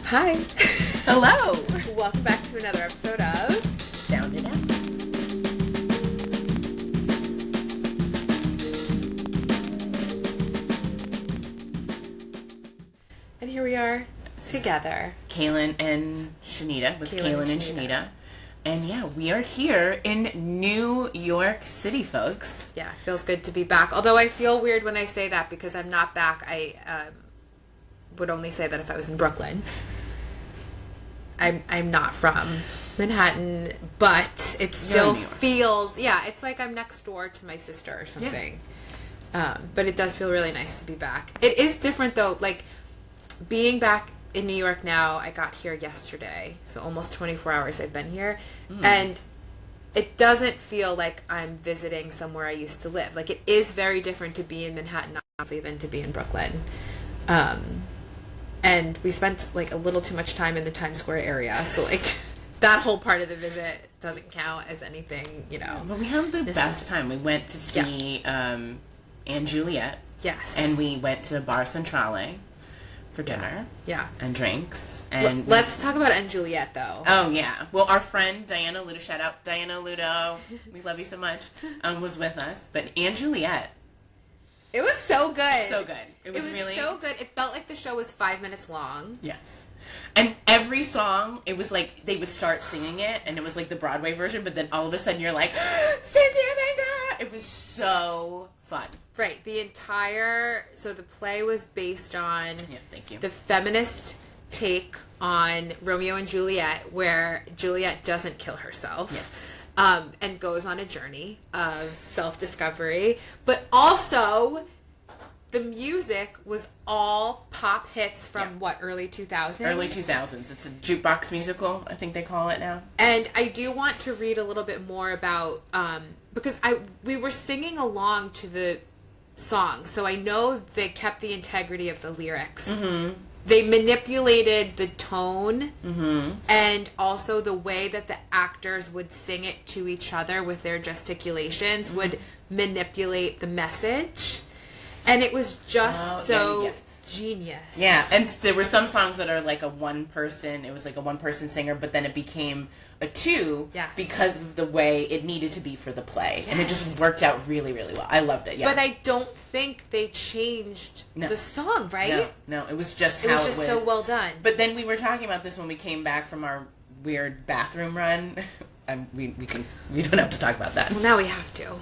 Hi. Hello. Welcome back to another episode of Sound It Out. And here we are together. Kaylin and Shanita with Kaylin and Shanita. And yeah, we are here in New York City, folks. Yeah, it feels good to be back. Although I feel weird when I say that because I'm not back. I would only say that if I was in Brooklyn. I'm not from Manhattan, but it still feels, it's like I'm next door to my sister or something. Yeah. But it does feel really nice to be back. It is different though, like being back in New York now. I got here yesterday, so almost 24 hours I've been here, and it doesn't feel like I'm visiting somewhere I used to live. Like, it is very different to be in Manhattan, honestly, than to be in Brooklyn. And we spent, like, a little too much time in the Times Square area, so, like, that whole part of the visit doesn't count as anything, you know. But we had the best time. We went to see Anne Juliet. Yes. And we went to Bar Centrale for dinner. Yeah. And drinks. And let's talk about Anne Juliet, though. Oh, yeah. Well, our friend Diana Ludo, shout out Diana Ludo, we love you so much, was with us. But Anne Juliet. It was so good. So good. It was really so good. It felt like the show was 5 minutes long. Yes. And every song, it was like they would start singing it, and it was like the Broadway version, but then all of a sudden you're like, Sentimental! It was so fun. Right. So the play was based on thank you. The feminist take on Romeo and Juliet, where Juliet doesn't kill herself. Yes. And goes on a journey of self-discovery. But also, the music was all pop hits from, early 2000s? Early 2000s. It's a jukebox musical, I think they call it now. And I do want to read a little bit more about, because we were singing along to the song, so I know they kept the integrity of the lyrics. Mm-hmm. They manipulated the tone and also the way that the actors would sing it to each other with their gesticulations would manipulate the message. And it was just genius. Yeah, and there were some songs that are like it was like a one-person singer, but then it became a two because of the way it needed to be for the play. Yes. And it just worked out really, really well. I loved it, yeah. But I don't think they changed the song, right? No, it was just how it was. It was just so well done. But then we were talking about this when we came back from our weird bathroom run. We don't have to talk about that. Well, now we have to.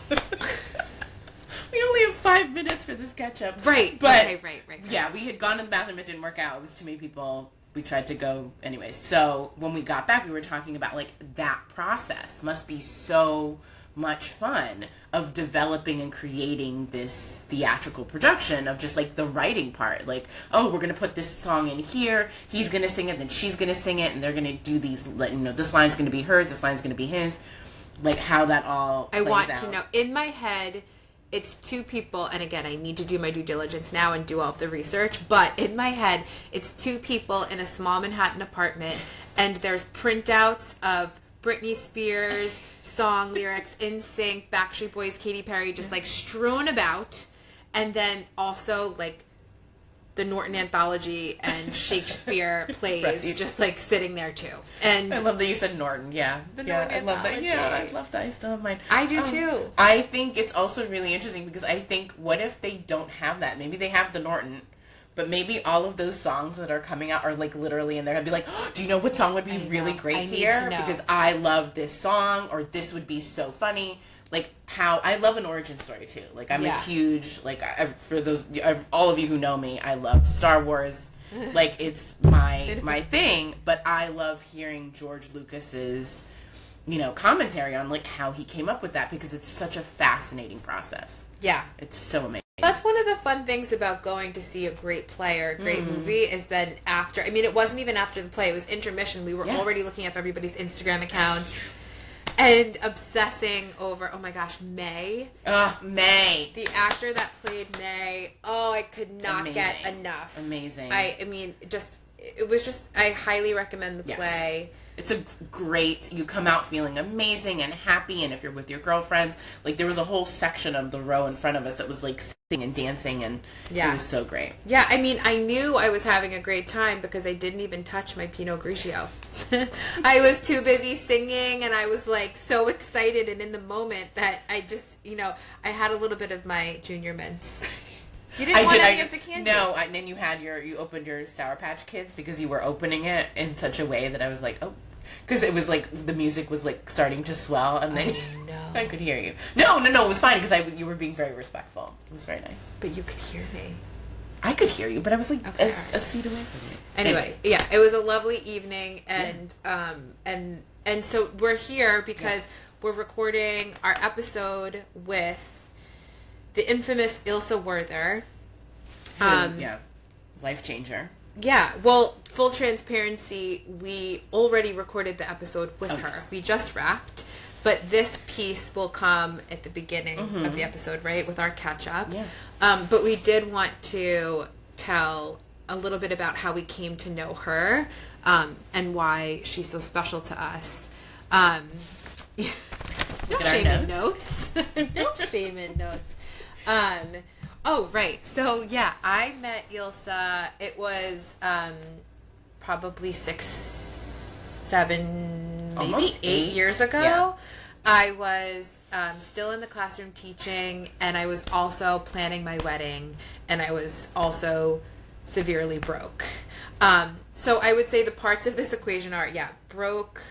We only have 5 minutes for this catch-up. Right. But, okay, right. Yeah, we had gone to the bathroom. It didn't work out. It was too many people. We tried to go anyways. So when we got back, we were talking about, like, that process must be so much fun of developing and creating this theatrical production of just, like, the writing part. Like, oh, we're going to put this song in here. He's going to sing it, then she's going to sing it, and they're going to do these, this line's going to be hers, this line's going to be his. Like, how that all plays out. I want to know. In my head, it's two people, and again, I need to do my due diligence now and do all of the research, but in my head, it's two people in a small Manhattan apartment, and there's printouts of Britney Spears song lyrics, NSYNC, Backstreet Boys, Katy Perry, just like strewn about, and then also like the Norton Anthology and Shakespeare plays just like sitting there too. And I love that you said Norton. Yeah, Norton I love that. Yeah, I love that. I still have mine. I do too. I think it's also really interesting because I think what if they don't have that? Maybe they have the Norton, but maybe all of those songs that are coming out are like literally in there. I'd be like, oh, do you know what song would be really great here? Because I love this song, or this would be so funny. Like, how I love an origin story too. Like, I'm a huge, like, for those all of you who know me, I love Star Wars. Like, it's my thing. But I love hearing George Lucas's, commentary on like how he came up with that, because it's such a fascinating process. Yeah, it's so amazing. That's one of the fun things about going to see a great play or a great movie is then after. I mean, it wasn't even after the play; it was intermission. We were already looking up everybody's Instagram accounts. And obsessing over, oh my gosh, May. May. The actor that played May. Oh, I could not get enough. Amazing. I mean, just it was just, I highly recommend the play. It's a great, you come out feeling amazing and happy, and if you're with your girlfriends, like there was a whole section of the row in front of us that was like singing and dancing, and it was so great. Yeah, I mean, I knew I was having a great time because I didn't even touch my Pinot Grigio. I was too busy singing, and I was like so excited and in the moment that I just, I had a little bit of my junior mints. You didn't want any of the candy? No, and then you opened your Sour Patch Kids because you were opening it in such a way that I was like, oh. Because it was like, the music was like starting to swell, and then I could hear you. No, it was fine because you were being very respectful. It was very nice. But you could hear me. I could hear you, but I was like a seat away from you. Anyway, yeah, it was a lovely evening, and and so we're here because we're recording our episode with the infamous Ilse Werther. Life changer. Yeah, well, full transparency, we already recorded the episode with her. Yes. We just wrapped, but this piece will come at the beginning of the episode, right, with our catch-up. Yeah. But we did want to tell a little bit about how we came to know her, and why she's so special to us. No shame in notes. No shame in notes. Oh, right. So, yeah, I met Ilse, it was probably 6, 7, maybe almost 8 years ago. Yeah. I was still in the classroom teaching, and I was also planning my wedding, and I was also severely broke. So I would say the parts of this equation are, broke,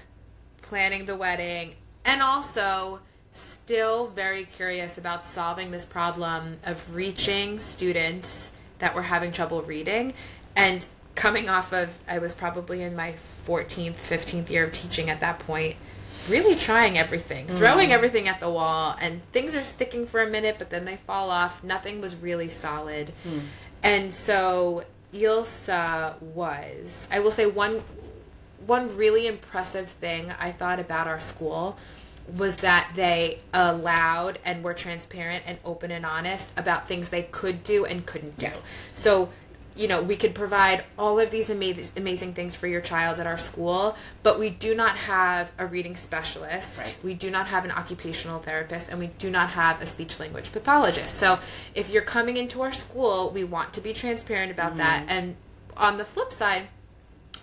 planning the wedding, and also still very curious about solving this problem of reaching students that were having trouble reading, and coming off of, I was probably in my 14th, 15th year of teaching at that point, really trying everything, throwing everything at the wall, and things are sticking for a minute, but then they fall off. Nothing was really solid. And so Ilse was, I will say one really impressive thing I thought about our school was that they allowed and were transparent and open and honest about things they could do and couldn't do. So, we could provide all of these amazing things for your child at our school, but we do not have a reading specialist. Right. We do not have an occupational therapist, and we do not have a speech-language pathologist. So if you're coming into our school, we want to be transparent about that. And on the flip side,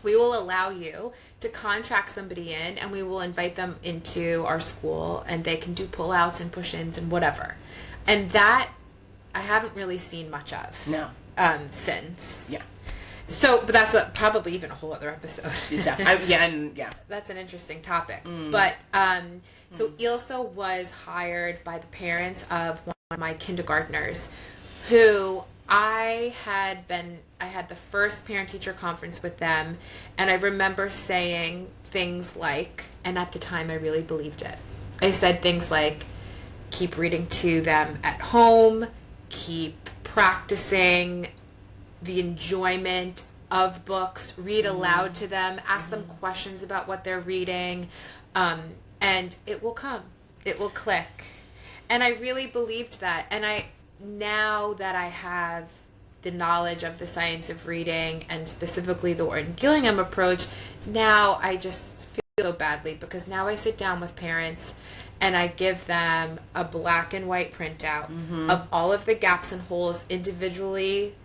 we will allow you to contract somebody in, and we will invite them into our school, and they can do pull-outs and push-ins and whatever. And that I haven't really seen much of. No. Since. Yeah. So, but that's probably even a whole other episode. That's an interesting topic. But, so Ilse was hired by the parents of one of my kindergartners, who I had the first parent-teacher conference with them, and I remember saying things like, and at the time I really believed it, I said things like, keep reading to them at home, keep practicing the enjoyment of books, read aloud to them, ask them questions about what they're reading, and it will come. It will click. And I really believed that. And now that I have the knowledge of the science of reading, and specifically the Orton-Gillingham Approach, now I just feel so badly, because now I sit down with parents and I give them a black and white printout of all of the gaps and holes individually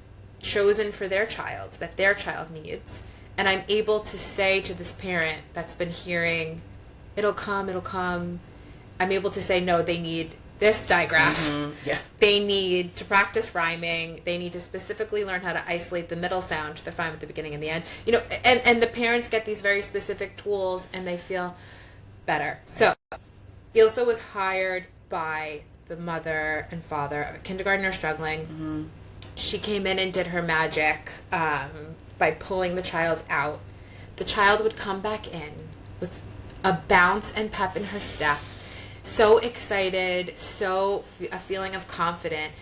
chosen for their child, that their child needs. And I'm able to say to this parent that's been hearing, it'll come, I'm able to say, no, they need this digraph. They need to practice rhyming. They need to specifically learn how to isolate the middle sound. They're fine with the beginning and the end. And the parents get these very specific tools, and they feel better. So Ilse was hired by the mother and father of a kindergartner struggling. She came in and did her magic by pulling the child out. The child would come back in with a bounce and pep in her step, so excited, a feeling of confidence.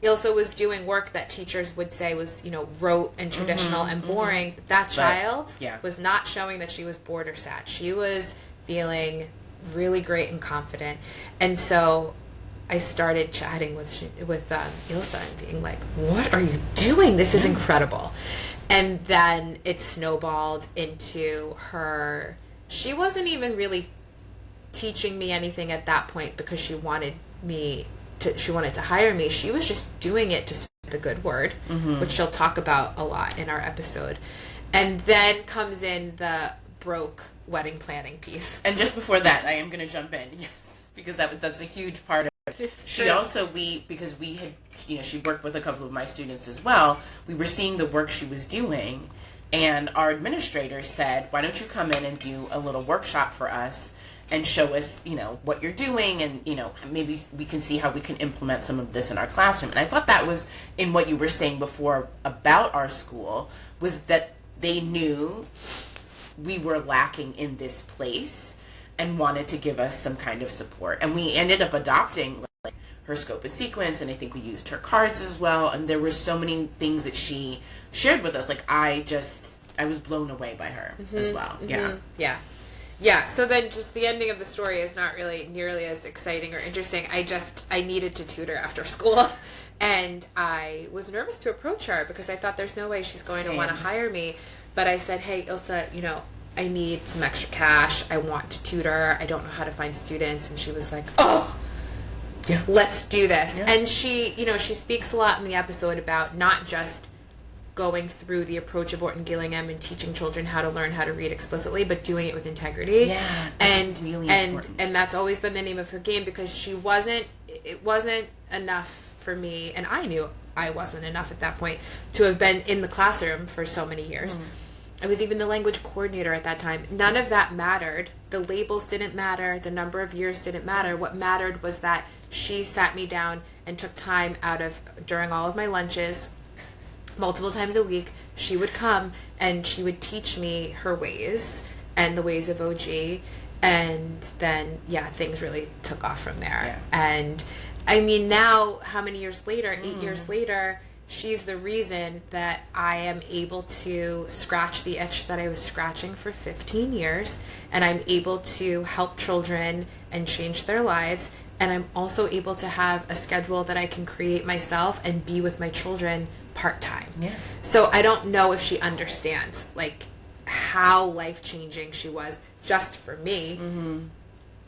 Ilse was doing work that teachers would say was, rote and traditional and boring. That child was not showing that she was bored or sad. She was feeling really great and confident. And so I started chatting with Ilse and being like, what are you doing? This is incredible. And then it snowballed into her. She wasn't even really teaching me anything at that point because she wanted to hire me. She was just doing it to spread the good word, which she'll talk about a lot in our episode. And then comes in the broke wedding planning piece. And just before that, I am going to jump in, yes, because that's a huge part of it. She also, because we had, she worked with a couple of my students as well, we were seeing the work she was doing, and our administrator said, why don't you come in and do a little workshop for us and show us, what you're doing, and, maybe we can see how we can implement some of this in our classroom. And I thought that was in what you were saying before about our school, was that they knew we were lacking in this place and wanted to give us some kind of support. And we ended up adopting her scope and sequence, and I think we used her cards as well. And there were so many things that she shared with us. I was blown away by her as well. Yeah, so then just the ending of the story is not really nearly as exciting or interesting. I needed to tutor after school, and I was nervous to approach her because I thought there's no way she's going to want to hire me. But I said, hey, Ilse, I need some extra cash. I want to tutor. I don't know how to find students. And she was like, oh, yeah, let's do this. Yeah. And she, she speaks a lot in the episode about not just going through the approach of Orton-Gillingham and teaching children how to learn how to read explicitly, but doing it with integrity. Yeah, that's really important. And that's always been the name of her game, because it wasn't enough for me, and I knew I wasn't enough at that point to have been in the classroom for so many years. I was even the language coordinator at that time. None of that mattered. The labels didn't matter. The number of years didn't matter. What mattered was that she sat me down and took time during all of my lunches, multiple times a week. She would come and she would teach me her ways and the ways of OG. And then, things really took off from there. Yeah. And I mean, now, how many years later, 8 years later, she's the reason that I am able to scratch the itch that I was scratching for 15 years, and I'm able to help children and change their lives, and I'm also able to have a schedule that I can create myself and be with my children part-time. Yeah. So I don't know if she understands, how life-changing she was just for me.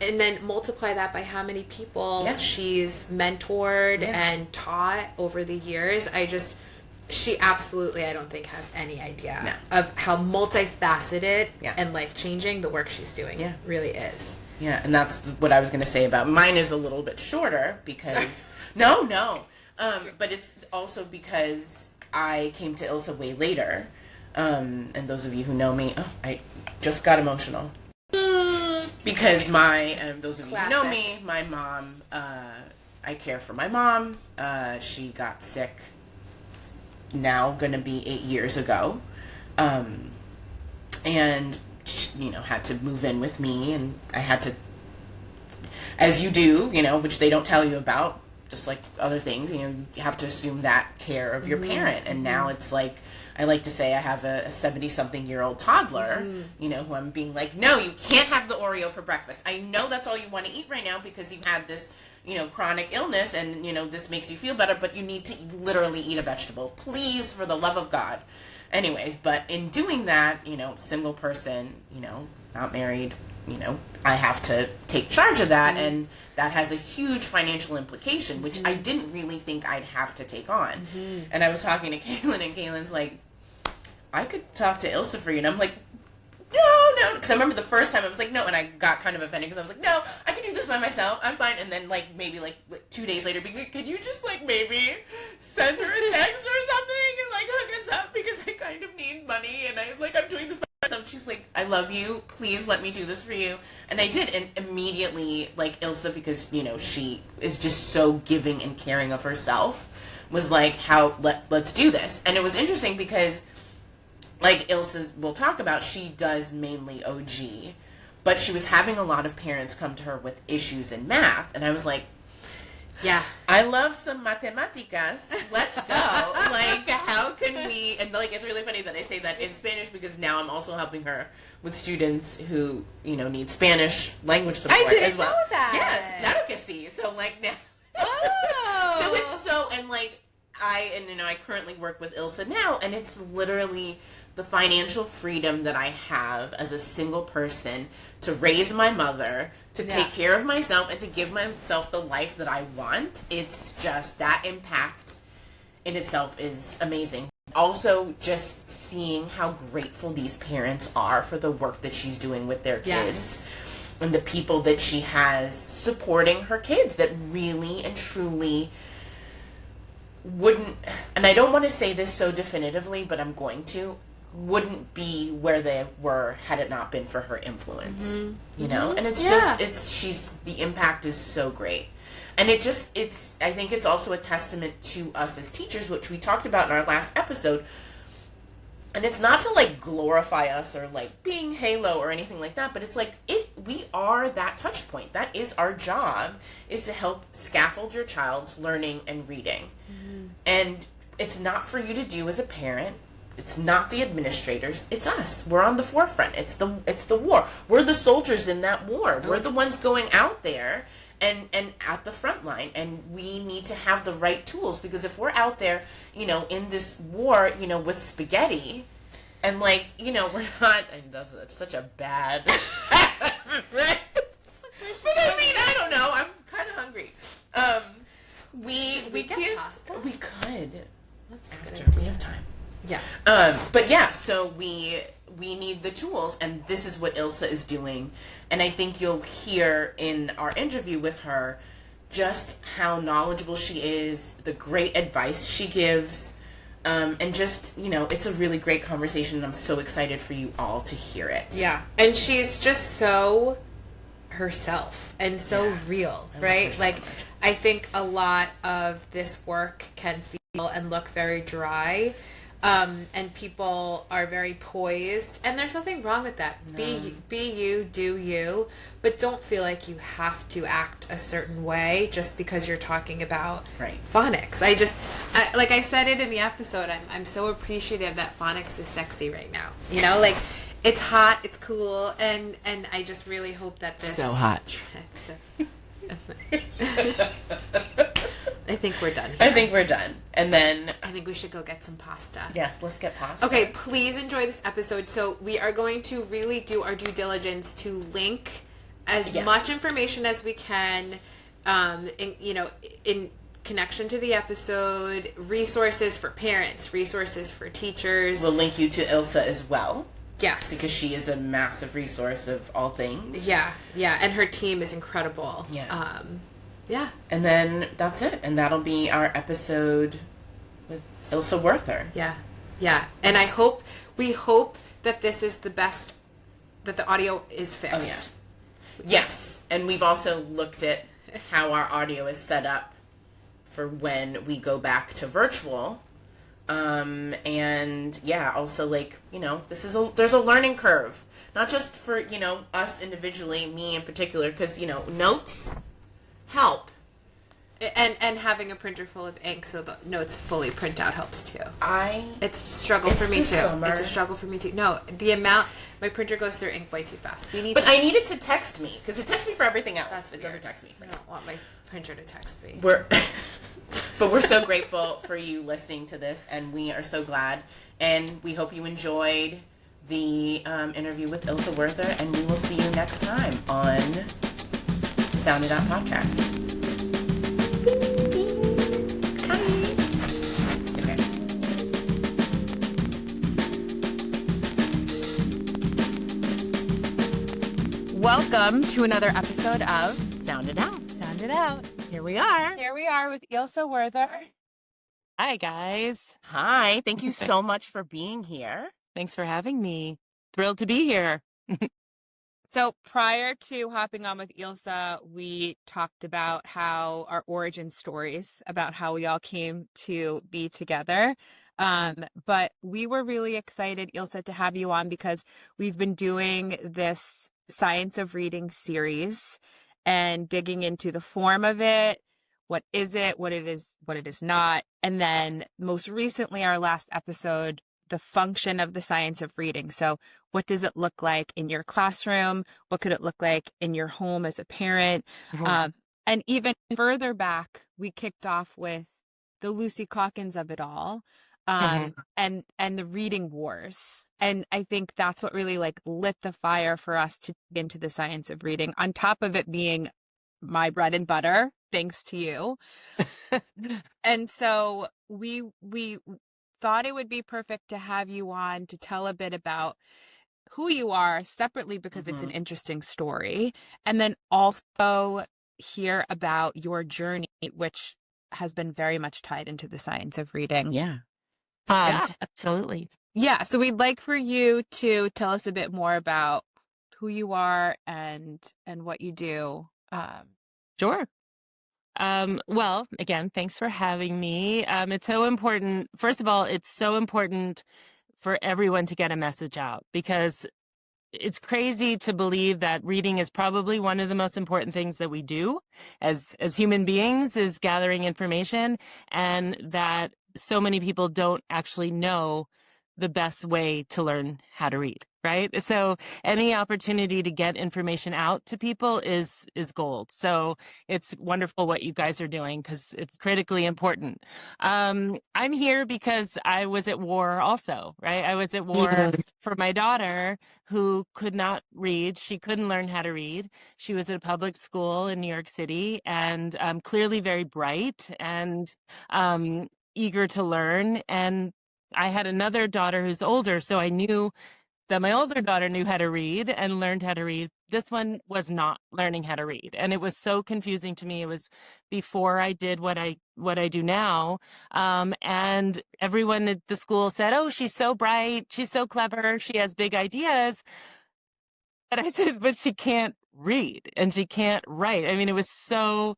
And then multiply that by how many people she's mentored and taught over the years. She absolutely, I don't think, has any idea of how multifaceted and life-changing the work she's doing really is. Yeah, and that's what I was going to say about mine. Is a little bit shorter because... No. But it's also because I came to Ilse way later. And those of you who know me, I just got emotional. Because those of you who know me, my mom, I care for my mom. She got sick now, going to be 8 years ago. And, had to move in with me, and I had to, as you do, which they don't tell you about, just like other things, you have to assume that care of your parent. And now it's like, I like to say I have a 70-something-year-old toddler, who I'm being like, no, you can't have the Oreo for breakfast. I know that's all you want to eat right now because you had this, chronic illness and, this makes you feel better, but you need to literally eat a vegetable. Please, for the love of God. Anyways, but in doing that, single person, not married, I have to take charge of that, and that has a huge financial implication, which I didn't really think I'd have to take on. And I was talking to Kaylin, and Kaylin's like, I could talk to Ilse for you. And I'm like, no. Because I remember the first time I was like, no. And I got kind of offended because I was like, no, I can do this by myself. I'm fine. And then maybe 2 days later, be like, can you just maybe send her a text or something and hook us up because I kind of need money and I'm doing this by myself. She's like, I love you. Please let me do this for you. And I did. And immediately, Ilse, because, she is just so giving and caring of herself, was like, let's do this. And it was interesting because, Ilse will talk about, she does mainly OG, but she was having a lot of parents come to her with issues in math. And I was like, yeah, I love some matemáticas. Let's go. How can we... And, it's really funny that I say that in Spanish because now I'm also helping her with students who, need Spanish language support as well. I didn't know that. Yes, claro que sí. So, now... Oh! So it's so... And, I currently work with Ilse now, and it's literally the financial freedom that I have as a single person to raise my mother, to take care of myself, and to give myself the life that I want. It's just that impact in itself is amazing. Also, just seeing how grateful these parents are for the work that she's doing with their kids and the people that she has supporting her kids that really and truly wouldn't, and I don't want to say this so definitively, but I'm going to, wouldn't be where they were had it not been for her influence. You know? And it's the impact is so great. And I think it's also a testament to us as teachers, which we talked about in our last episode. And it's not to like glorify us or like being Halo or anything like that, but it's like we are that touch point. That is our job, is to help scaffold your child's learning and reading. And it's not for you to do as a parent. It's not the administrators. It's us. We're on the forefront. It's the war. We're the soldiers in that war. We're the ones going out there and at the front line, and we need to have the right tools, because if we're out there, in this war, with spaghetti, and like, we're not, and that's such a bad, but I mean, I don't know, I'm kind of hungry. We get can't, pasta? we could, That's after good. we have time. Yeah. But yeah, so we need the tools, and this is what Ilse is doing. And I think you'll hear in our interview with her just how knowledgeable she is, the great advice she gives, and just, it's a really great conversation, and I'm so excited for you all to hear it. Yeah. And she's just so herself and so real, right? Like, so I think a lot of this work can feel and look very dry. And people are very poised, and there's nothing wrong with that. No. Be you, do you, but don't feel like you have to act a certain way just because you're talking about phonics. Like I said it in the episode, I'm so appreciative that phonics is sexy right now. Like it's hot, it's cool, and I just really hope that this so hot. I think we're done here. I think we're done. And then I think we should go get some pasta. Yes, let's get pasta. Okay, please enjoy this episode. So we are going to really do our due diligence to link as much information as we can, in connection to the episode, resources for parents, resources for teachers. We'll link you to Ilse as well. Yes. Because she is a massive resource of all things. Yeah, and her team is incredible. Yeah. Yeah. And then that's it. And that'll be our episode with Ilse Werther. Yeah. And we hope that this is the best, that the audio is fixed. Oh, yeah. Yes. And we've also looked at how our audio is set up for when we go back to virtual. And yeah, also like, there's a learning curve, not just for, us individually, me in particular, because, notes help. And having a printer full of ink so the notes fully print out helps too. It's a struggle for me too. Summer. It's a struggle for me too. No, my printer goes through ink way too fast. But I need it to text me, because it texts me for everything else. It doesn't text me for I don't want my printer to text me. But we're so grateful for you listening to this, and we are so glad. And we hope you enjoyed the interview with Ilse Werther, and we will see you next time on Sound It Out Podcast. Welcome to another episode of Sound It Out. Sound It Out. Here we are. Here we are with Ilse Werther. Hi, guys. Hi. Thank you so much for being here. Thanks for having me. Thrilled to be here. So prior to hopping on with Ilse, we talked about how our origin stories, about how we all came to be together. But we were really excited, Ilse, to have you on because we've been doing this Science of Reading series and digging into the form of it, what is it, what it is not, and then most recently our last episode, the function of the science of reading. So what does it look like in your classroom? What could it look like in your home as a parent? Mm-hmm. And even further back, we kicked off with the Lucy Calkins of it all, and the reading wars. And I think that's what really like lit the fire for us to get into the science of reading, on top of it being my bread and butter, thanks to you. And so we thought it would be perfect to have you on to tell a bit about who you are separately, because it's an interesting story, and then also hear about your journey, which has been very much tied into the science of reading. Yeah. Yeah, absolutely. Yeah, so we'd like for you to tell us a bit more about who you are and what you do. Sure. Well, again, thanks for having me. It's so important. First of all, it's so important for everyone to get a message out, because it's crazy to believe that reading is probably one of the most important things that we do as human beings, is gathering information, and that so many people don't actually know the best way to learn how to read, right? So any opportunity to get information out to people is gold. So it's wonderful what you guys are doing, because it's critically important. I'm here because I was at war also, right? I was at war for my daughter, who could not read. She couldn't learn how to read. She was at a public school in New York City, and clearly very bright and eager to learn. And I had another daughter who's older, so I knew that my older daughter knew how to read and learned how to read. This one was not learning how to read, and it was so confusing to me. It was before I did what I do now, and everyone at the school said, "Oh, she's so bright, she's so clever, she has big ideas." But I said, "But she can't read and she can't write." I mean, it was so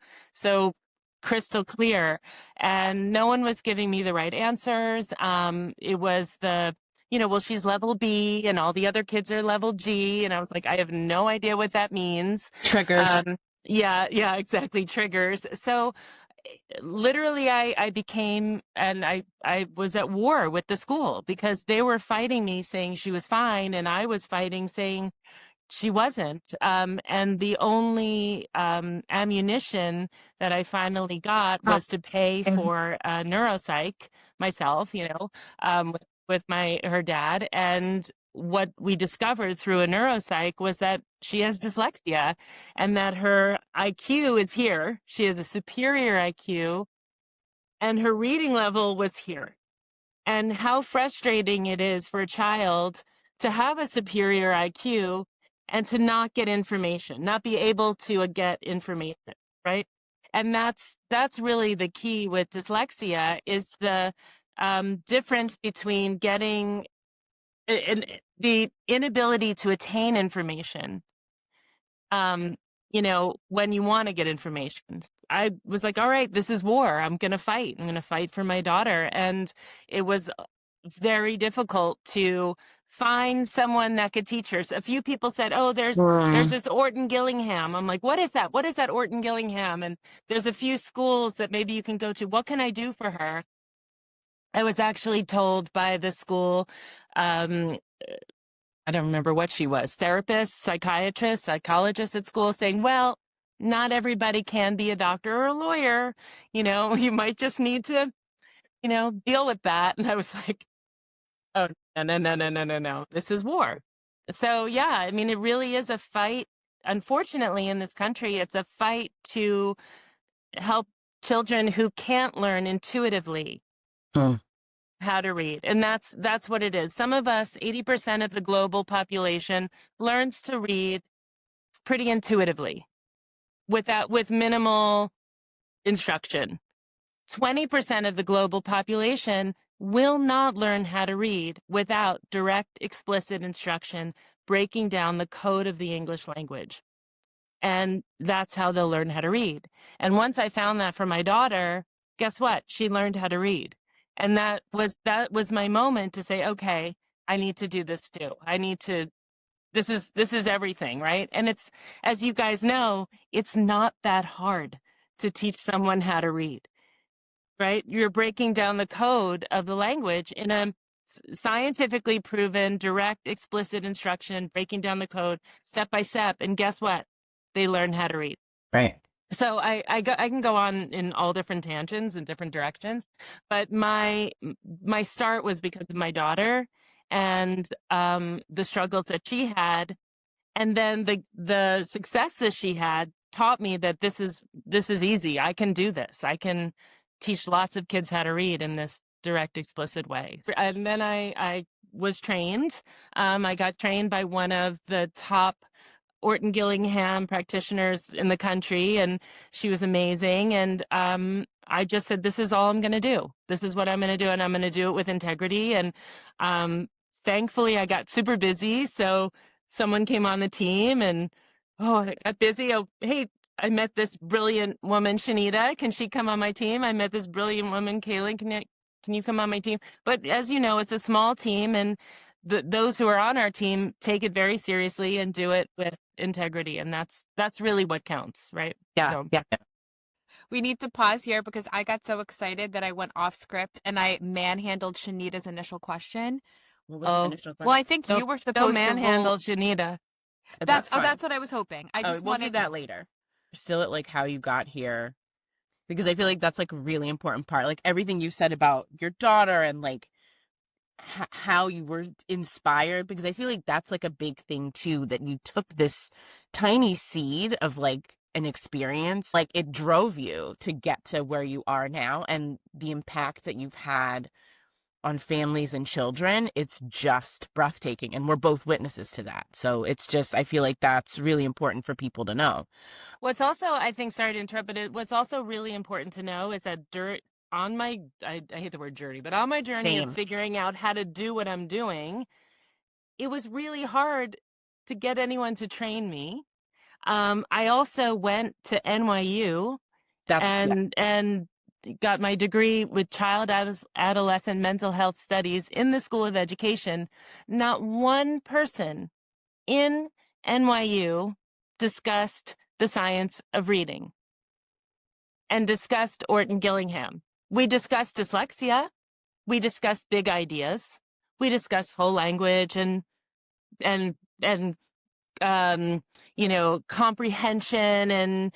crystal clear, and no one was giving me the right answers. It was well, she's level B and all the other kids are level G. And I was like, I have no idea what that means. Triggers. Yeah, exactly. Triggers. So literally I became, and I was at war with the school, because they were fighting me saying she was fine, and I was fighting saying she wasn't. And the only ammunition that I finally got was to pay for a neuropsych myself, with her dad. And what we discovered through a neuropsych was that she has dyslexia, and that her IQ is here. She has a superior IQ, and her reading level was here. And how frustrating it is for a child to have a superior IQ and to not get information, not be able to get information, right? And that's really the key with dyslexia, is the difference between getting and the inability to attain information. When you want to get information. I was like, all right, this is war. I'm going to fight. I'm going to fight for my daughter. And it was very difficult to find someone that could teach her. So a few people said, oh, there's this Orton-Gillingham. I'm like, what is that? What is that Orton-Gillingham? And there's a few schools that maybe you can go to. What can I do for her? I was actually told by the school, I don't remember what she was, therapist, psychiatrist, psychologist at school, saying, well, not everybody can be a doctor or a lawyer. You might just need to, deal with that. And I was like, oh, no. This is war. So, yeah, I mean, it really is a fight. Unfortunately, in this country, it's a fight to help children who can't learn intuitively how to read. And that's what it is. Some of us, 80% of the global population, learns to read pretty intuitively with minimal instruction. 20% of the global population will not learn how to read without direct, explicit instruction, breaking down the code of the English language. And that's how they'll learn how to read. And once I found that for my daughter, guess what? She learned how to read. And that was my moment to say, okay, I need to do this too. This is everything, right? And it's, as you guys know, it's not that hard to teach someone how to read, right? You're breaking down the code of the language in a scientifically proven, direct, explicit instruction, breaking down the code step by step. And guess what? They learn how to read. Right. So I can go on in all different tangents and different directions, but my start was because of my daughter and the struggles that she had, and then the successes she had taught me that this is easy. I can do this. I can teach lots of kids how to read in this direct, explicit way. And then I was trained. I got trained by one of the top Orton-Gillingham practitioners in the country, and she was amazing. And I just said, this is all I'm going to do. This is what I'm going to do, and I'm going to do it with integrity. And thankfully, I got super busy, so someone came on the team, and I got busy. Oh, hey, I met this brilliant woman, Shanita. Can she come on my team? I met this brilliant woman, Kaylin. Can you come on my team? But as you know, it's a small team, and those who are on our team take it very seriously and do it with integrity, and that's really what counts, right? Yeah. So, yeah. We need to pause here because I got so excited that I went off script and I manhandled Shanita's initial question. What was the initial question? Well, I think you were supposed to manhandle Shanita. That's what I was hoping. I just we'll do that later. Still at like how you got here, because I feel like that's like a really important part. Like everything you said about your daughter and like how you were inspired, because I feel like that's like a big thing too, that you took this tiny seed of like an experience, like it drove you to get to where you are now, and the impact that you've had on families and children, it's just breathtaking, and we're both witnesses to that. So it's just, I feel like that's really important for people to know. What's also, I think, sorry to interrupt, but what's also really important to know is that on my, I hate the word journey, but on my journey of figuring out how to do what I'm doing, it was really hard to get anyone to train me. I also went to NYU and got my degree with child adolescent mental health studies in the School of Education. Not one person in NYU discussed the science of reading and discussed Orton-Gillingham. We discussed dyslexia. We discussed big ideas. We discussed whole language and comprehension,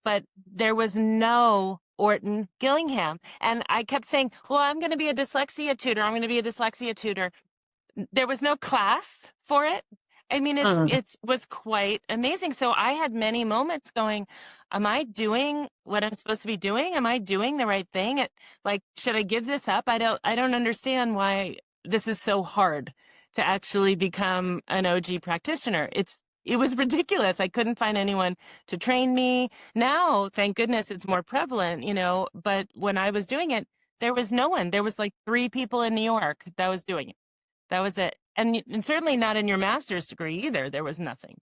but there was no Orton-Gillingham. And I kept saying, well, I'm going to be a dyslexia tutor. I'm going to be a dyslexia tutor. There was no class for it. I mean, it was quite amazing. So I had many moments going, am I doing what I'm supposed to be doing? Am I doing the right thing? Should I give this up? I don't understand why this is so hard to actually become an OG practitioner. It was ridiculous. I couldn't find anyone to train me. Now, thank goodness it's more prevalent, but when I was doing it, there was no one. There was like 3 people in New York that was doing it. That was it. And certainly not in your master's degree either. There was nothing.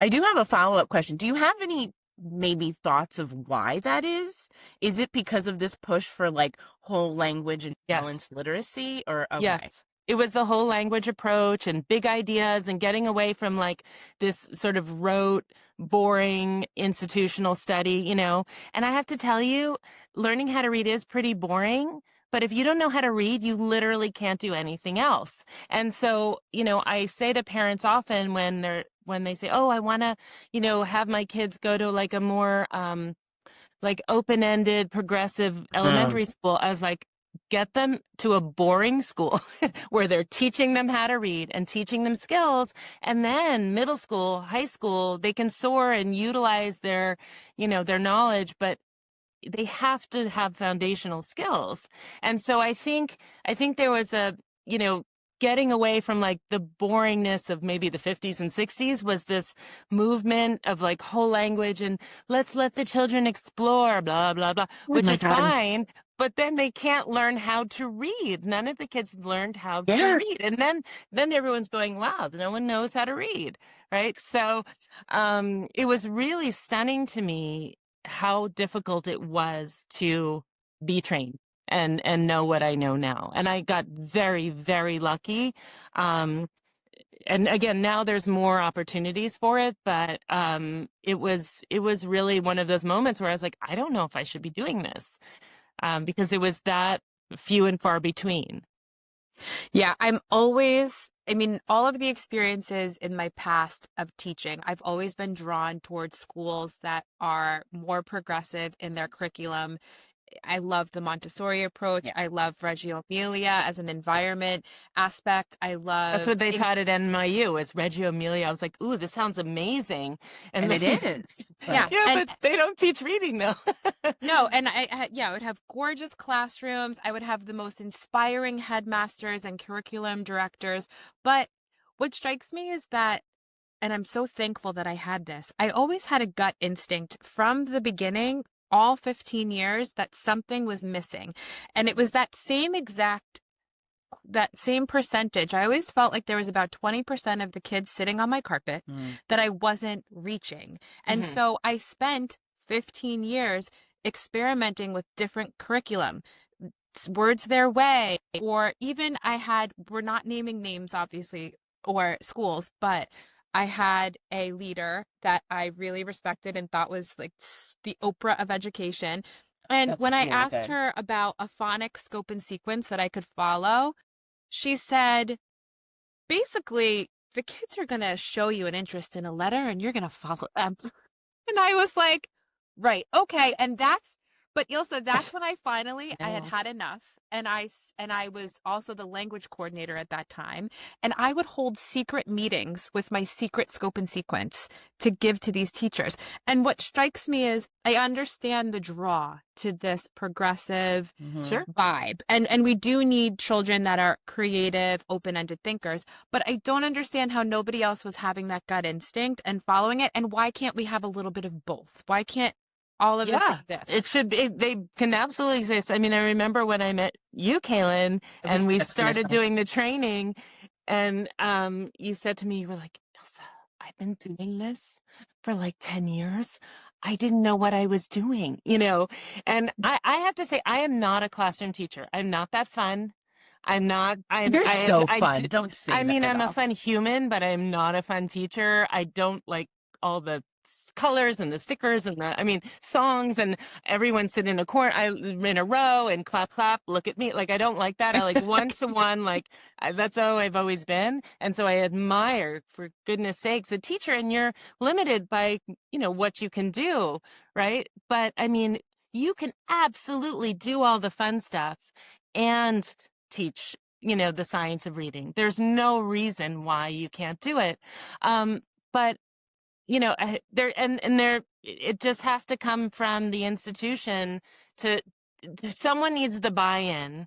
I do have a follow-up question. Do you have any maybe thoughts of why that is? Is it because of this push for like whole language and balanced literacy, or okay? Yes. It was the whole language approach and big ideas and getting away from like this sort of rote, boring institutional study, And I have to tell you, learning how to read is pretty boring. But if you don't know how to read, you literally can't do anything else. And so, I say to parents often when they say, oh, I want to, have my kids go to like a more like open-ended progressive elementary school, I was like, get them to a boring school where they're teaching them how to read and teaching them skills. And then middle school, high school, they can soar and utilize their knowledge, but they have to have foundational skills. And so I think there was a, getting away from like the boringness of maybe the 50s and 60s was this movement of like whole language and let's let the children explore, blah, blah, blah, which is fine. But then they can't learn how to read. None of the kids learned how to read. And then everyone's going, wow, no one knows how to read, right? So it was really stunning to me how difficult it was to be trained and know what I know now. And I got very, very lucky. And again, now there's more opportunities for it, but it was really one of those moments where I was like, I don't know if I should be doing this, because it was that few and far between. Yeah, I'm always I mean, all of the experiences in my past of teaching, I've always been drawn towards schools that are more progressive in their curriculum. I love the Montessori approach. Yeah. I love Reggio Emilia as an environment aspect. I That's love what they taught at NYU is Reggio Emilia. I was like, ooh, this sounds amazing. And it is. yeah, Yeah, and but they don't teach reading though. no, and I would have gorgeous classrooms. I would have the most inspiring headmasters and curriculum directors. But what strikes me is that, and I'm so thankful that I had this, I always had a gut instinct from the beginning, all 15 years, that something was missing. And it was that same percentage. I always felt like there was about 20% of the kids sitting on my carpet that I wasn't reaching. And so I spent 15 years experimenting with different curriculum, words their way, or even we're not naming names, obviously, or schools, but I had a leader that I really respected and thought was like the Oprah of education. And That's when I really asked good. her about a phonics scope and sequence that I could follow, she said, basically, the kids are going to show you an interest in a letter and you're going to follow them. And I was like, right, okay. But Ilse, that's when I had enough. And I was also the language coordinator at that time. And I would hold secret meetings with my secret scope and sequence to give to these teachers. And what strikes me is I understand the draw to this progressive Sure. vibe. And we do need children that are creative, open-ended thinkers. But I don't understand how nobody else was having that gut instinct and following it. And why can't we have a little bit of both? Why can't all of this exist? It should be, they can absolutely exist. I mean, I remember when I met you, Kaylin, and we started doing the training, and you said to me, you were like, Ilse, I've been doing this for like 10 years. I didn't know what I was doing, you know? And I have to say, I am not a classroom teacher. I'm not that fun. You're so fun. Don't say that. I mean, I'm a fun human, but I'm not a fun teacher. I don't like all the colors and the stickers and songs and everyone sit in in a row and clap, clap, look at me. Like, I don't like that. I like one-to-one, that's how I've always been. And so I admire, for goodness sakes, a teacher, and you're limited by, what you can do. Right. But I mean, you can absolutely do all the fun stuff and teach, the science of reading. There's no reason why you can't do it. But it just has to come from the institution someone needs the buy-in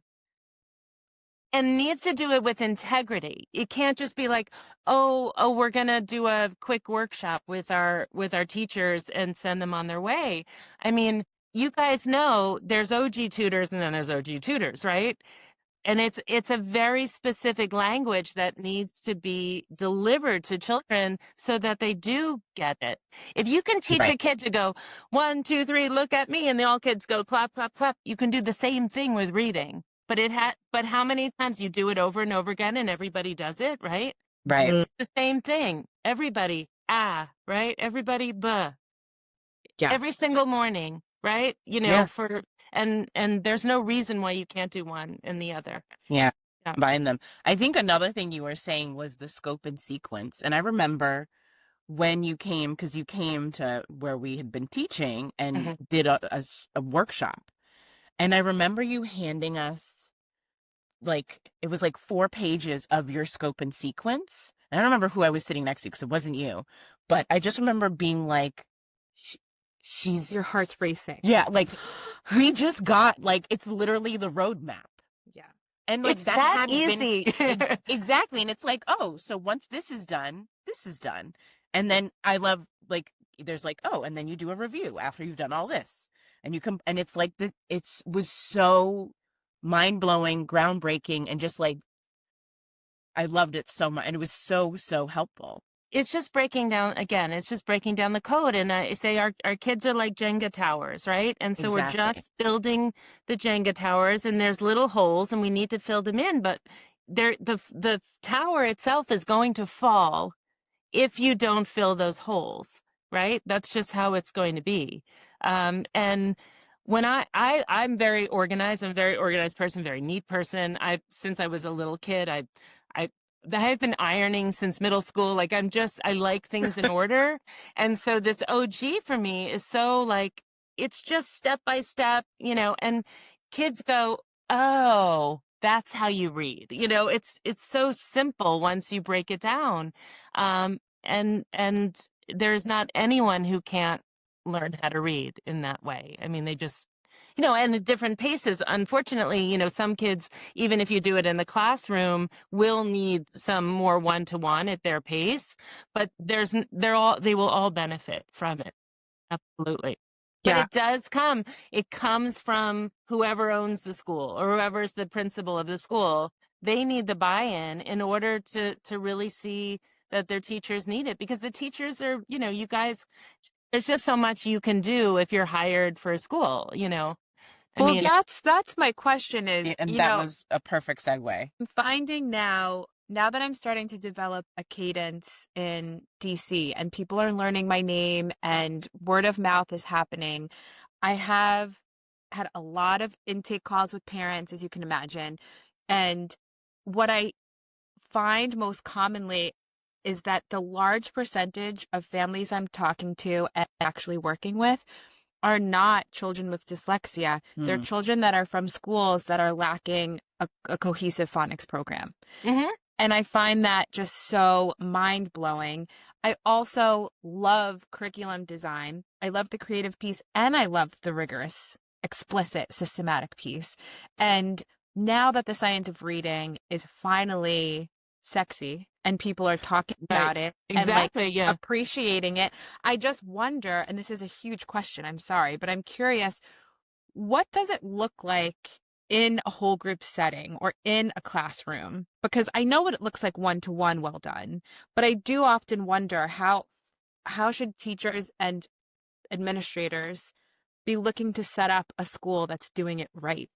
and needs to do it with integrity. It can't just be like, oh, we're going to do a quick workshop with our teachers and send them on their way. I mean, you guys know there's OG tutors and then there's OG tutors, right? And it's a very specific language that needs to be delivered to children so that they do get it. If you can teach a kid to go 1, 2, 3, look at me, and all kids go clap, clap, clap, you can do the same thing with reading. But but how many times you do it over and over again and everybody does it, right? Right. It's the same thing. Everybody, right? Everybody, buh. Yeah. Every single morning, right? And there's no reason why you can't do one and the other. Yeah. Combine them. I think another thing you were saying was the scope and sequence. And I remember when you came, because you came to where we had been teaching and did a workshop. And I remember you handing us, it was 4 pages of your scope and sequence. And I don't remember who I was sitting next to because it wasn't you. But I just remember being like, your heart's racing. Yeah, we just got it's literally the roadmap. Yeah. And it's that easy. Exactly. And it's so once this is done, this is done. And then I love there's and then you do a review after you've done all this. And you come and it's it was so mind-blowing, groundbreaking, and just I loved it so much. And it was so, so helpful. It's just breaking down the code. And I say our kids are like Jenga towers, right? And so we're just building the Jenga towers, and there's little holes and we need to fill them in. But the tower itself is going to fall if you don't fill those holes, right? That's just how it's going to be. And when I'm very organized, I'm a very organized person, very neat person. Since I was a little kid, I I've been ironing since middle school. Like I like things in order. And so this OG for me is so like, it's just step by step, and kids go, oh, that's how you read. It's so simple once you break it down. And there's not anyone who can't learn how to read in that way. I mean, they just, and at different paces. Unfortunately, some kids, even if you do it in the classroom, will need some more one-to-one at their pace, but they will all benefit from it. Absolutely. But Yeah. it comes from whoever owns the school or whoever's the principal of the school. They need the buy-in in order to really see that their teachers need it, because the teachers are, you guys, there's just so much you can do if you're hired for a school, I Well, mean, that's my question is, And that was a perfect segue. I'm finding now that I'm starting to develop a cadence in DC and people are learning my name and word of mouth is happening, I have had a lot of intake calls with parents, as you can imagine. And what I find most commonly is that the large percentage of families I'm talking to and actually working with are not children with dyslexia. They're children that are from schools that are lacking a cohesive phonics program. mm-hmm. And I find that just so mind-blowing. I also love curriculum design. I love the creative piece, and I love the rigorous, explicit, systematic piece. And now that the science of reading is finally sexy and people are talking about it Exactly, and yeah. appreciating it, I just wonder, and this is a huge question, I'm sorry, but I'm curious, what does it look like in a whole group setting or in a classroom? Because I know what it looks like one-to-one, well done, but I do often wonder how should teachers and administrators be looking to set up a school that's doing it right?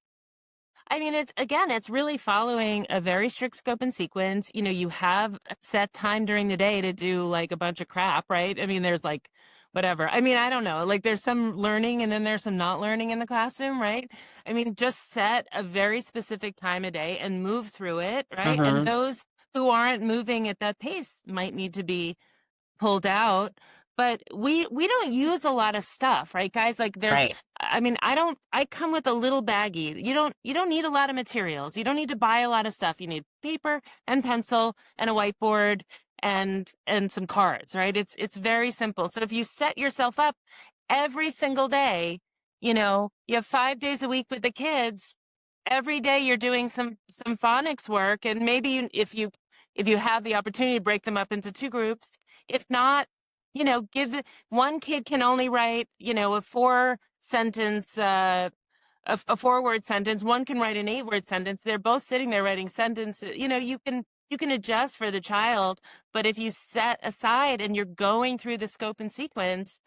I mean, it's really following a very strict scope and sequence. You have a set time during the day to do like a bunch of crap, right? I mean, there's like whatever. I mean, I don't know. Like there's some learning and then there's some not learning in the classroom, right? I mean, just set a very specific time a day and move through it, right? And those who aren't moving at that pace might need to be pulled out. But we don't use a lot of stuff, right, guys? Like I mean, I come with a little baggie. You don't need a lot of materials. You don't need to buy a lot of stuff. You need paper and pencil and a whiteboard and some cards, right? It's very simple. So if you set yourself up every single day, you have 5 days a week with the kids. Every day you're doing some phonics work, and maybe if you have the opportunity to break them up into 2 groups. If not, one kid can only write, a 4-sentence, a 4-word sentence. One can write an 8-word sentence. They're both sitting there writing sentences. You can adjust for the child, but if you set aside and you're going through the scope and sequence,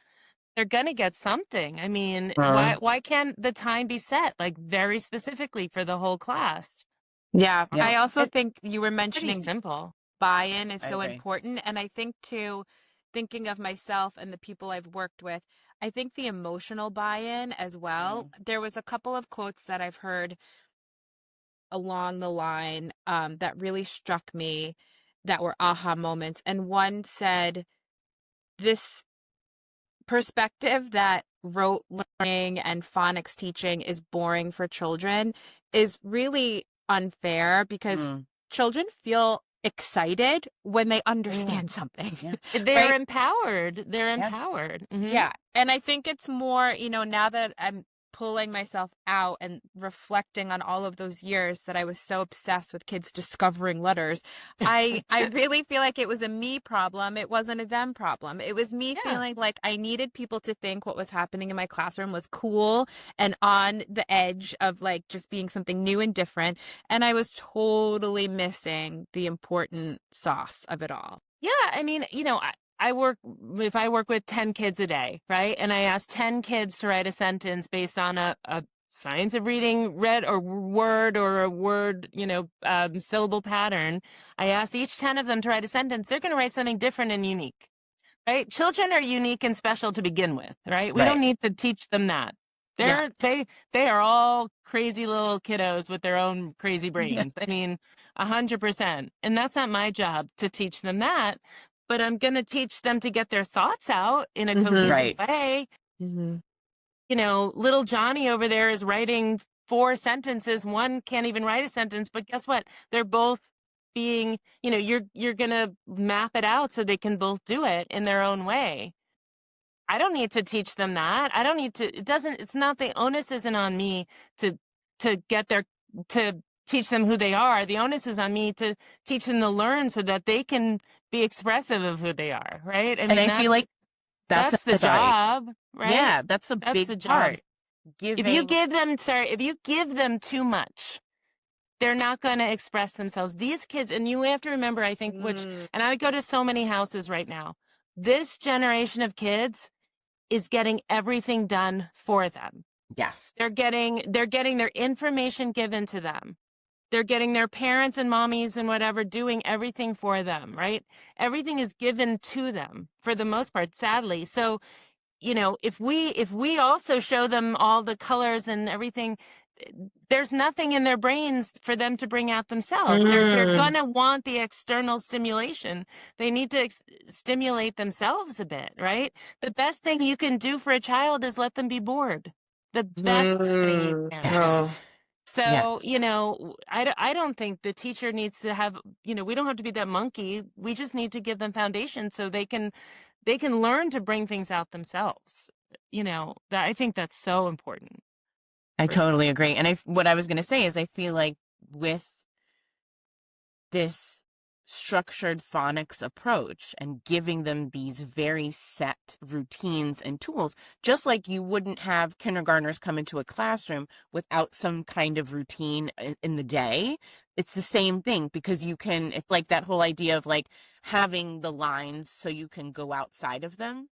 they're going to get something. I mean, why can't the time be set like very specifically for the whole class? Yeah. I also think you were mentioning simple. Buy-in is so important. And I think too, thinking of myself and the people I've worked with, I think the emotional buy-in as well. There was a couple of quotes that I've heard along the line that really struck me that were aha moments. And one said, this perspective that rote learning and phonics teaching is boring for children is really unfair because children feel excited when they understand something. They're empowered. They're empowered. Yeah. And I think it's more, now that I'm pulling myself out and reflecting on all of those years that I was so obsessed with kids discovering letters, I really feel like it was a me problem. It wasn't a them problem. It was me feeling like I needed people to think what was happening in my classroom was cool and on the edge of like just being something new and different. And I was totally missing the important sauce of it all. Yeah. I mean, if I work with 10 kids a day, right? And I ask 10 kids to write a sentence based on a science of reading, read or word or a word, syllable pattern. I ask each 10 of them to write a sentence. They're going to write something different and unique, right? Children are unique and special to begin with, right? We don't need to teach them that. They're they are all crazy little kiddos with their own crazy brains. I mean, 100%. And that's not my job to teach them that, but I'm going to teach them to get their thoughts out in a cohesive Right. way. You know, little Johnny over there is writing 4 sentences. One can't even write a sentence, but guess what? They're both being, you know, you're going to map it out so they can both do it in their own way. I don't need to teach them that. I don't need to, it's not, the onus isn't on me to get to teach them who they are. The onus is on me to teach them to learn so that they can be expressive of who they are, right? I mean, I feel like that's the job, right? Yeah, that's a big the part. job. If you give them too much, they're not going to express themselves. These kids, and you have to remember, I think, and I go to so many houses right now, this generation of kids is getting everything done for them. Yes. They're getting their information given to them. They're getting their parents and mommies and whatever doing everything for them, right? Everything is given to them for the most part, sadly. So, you know, if we also show them all the colors and everything, there's nothing in their brains for them to bring out themselves. They're going to want the external stimulation. They need to stimulate themselves a bit, right? The best thing you can do for a child is let them be bored. The best thing you can. Yes. So, you know, I don't think the teacher needs to have, you know, we don't have to be that monkey. We just need to give them foundation so they can learn to bring things out themselves. You know, I think that's so important. I totally agree. And what I was going to say is I feel like with this structured phonics approach and giving them these very set routines and tools, just like you wouldn't have kindergartners come into a classroom without some kind of routine in the day. It's the same thing, because it's like that whole idea of like having the lines so you can go outside of them.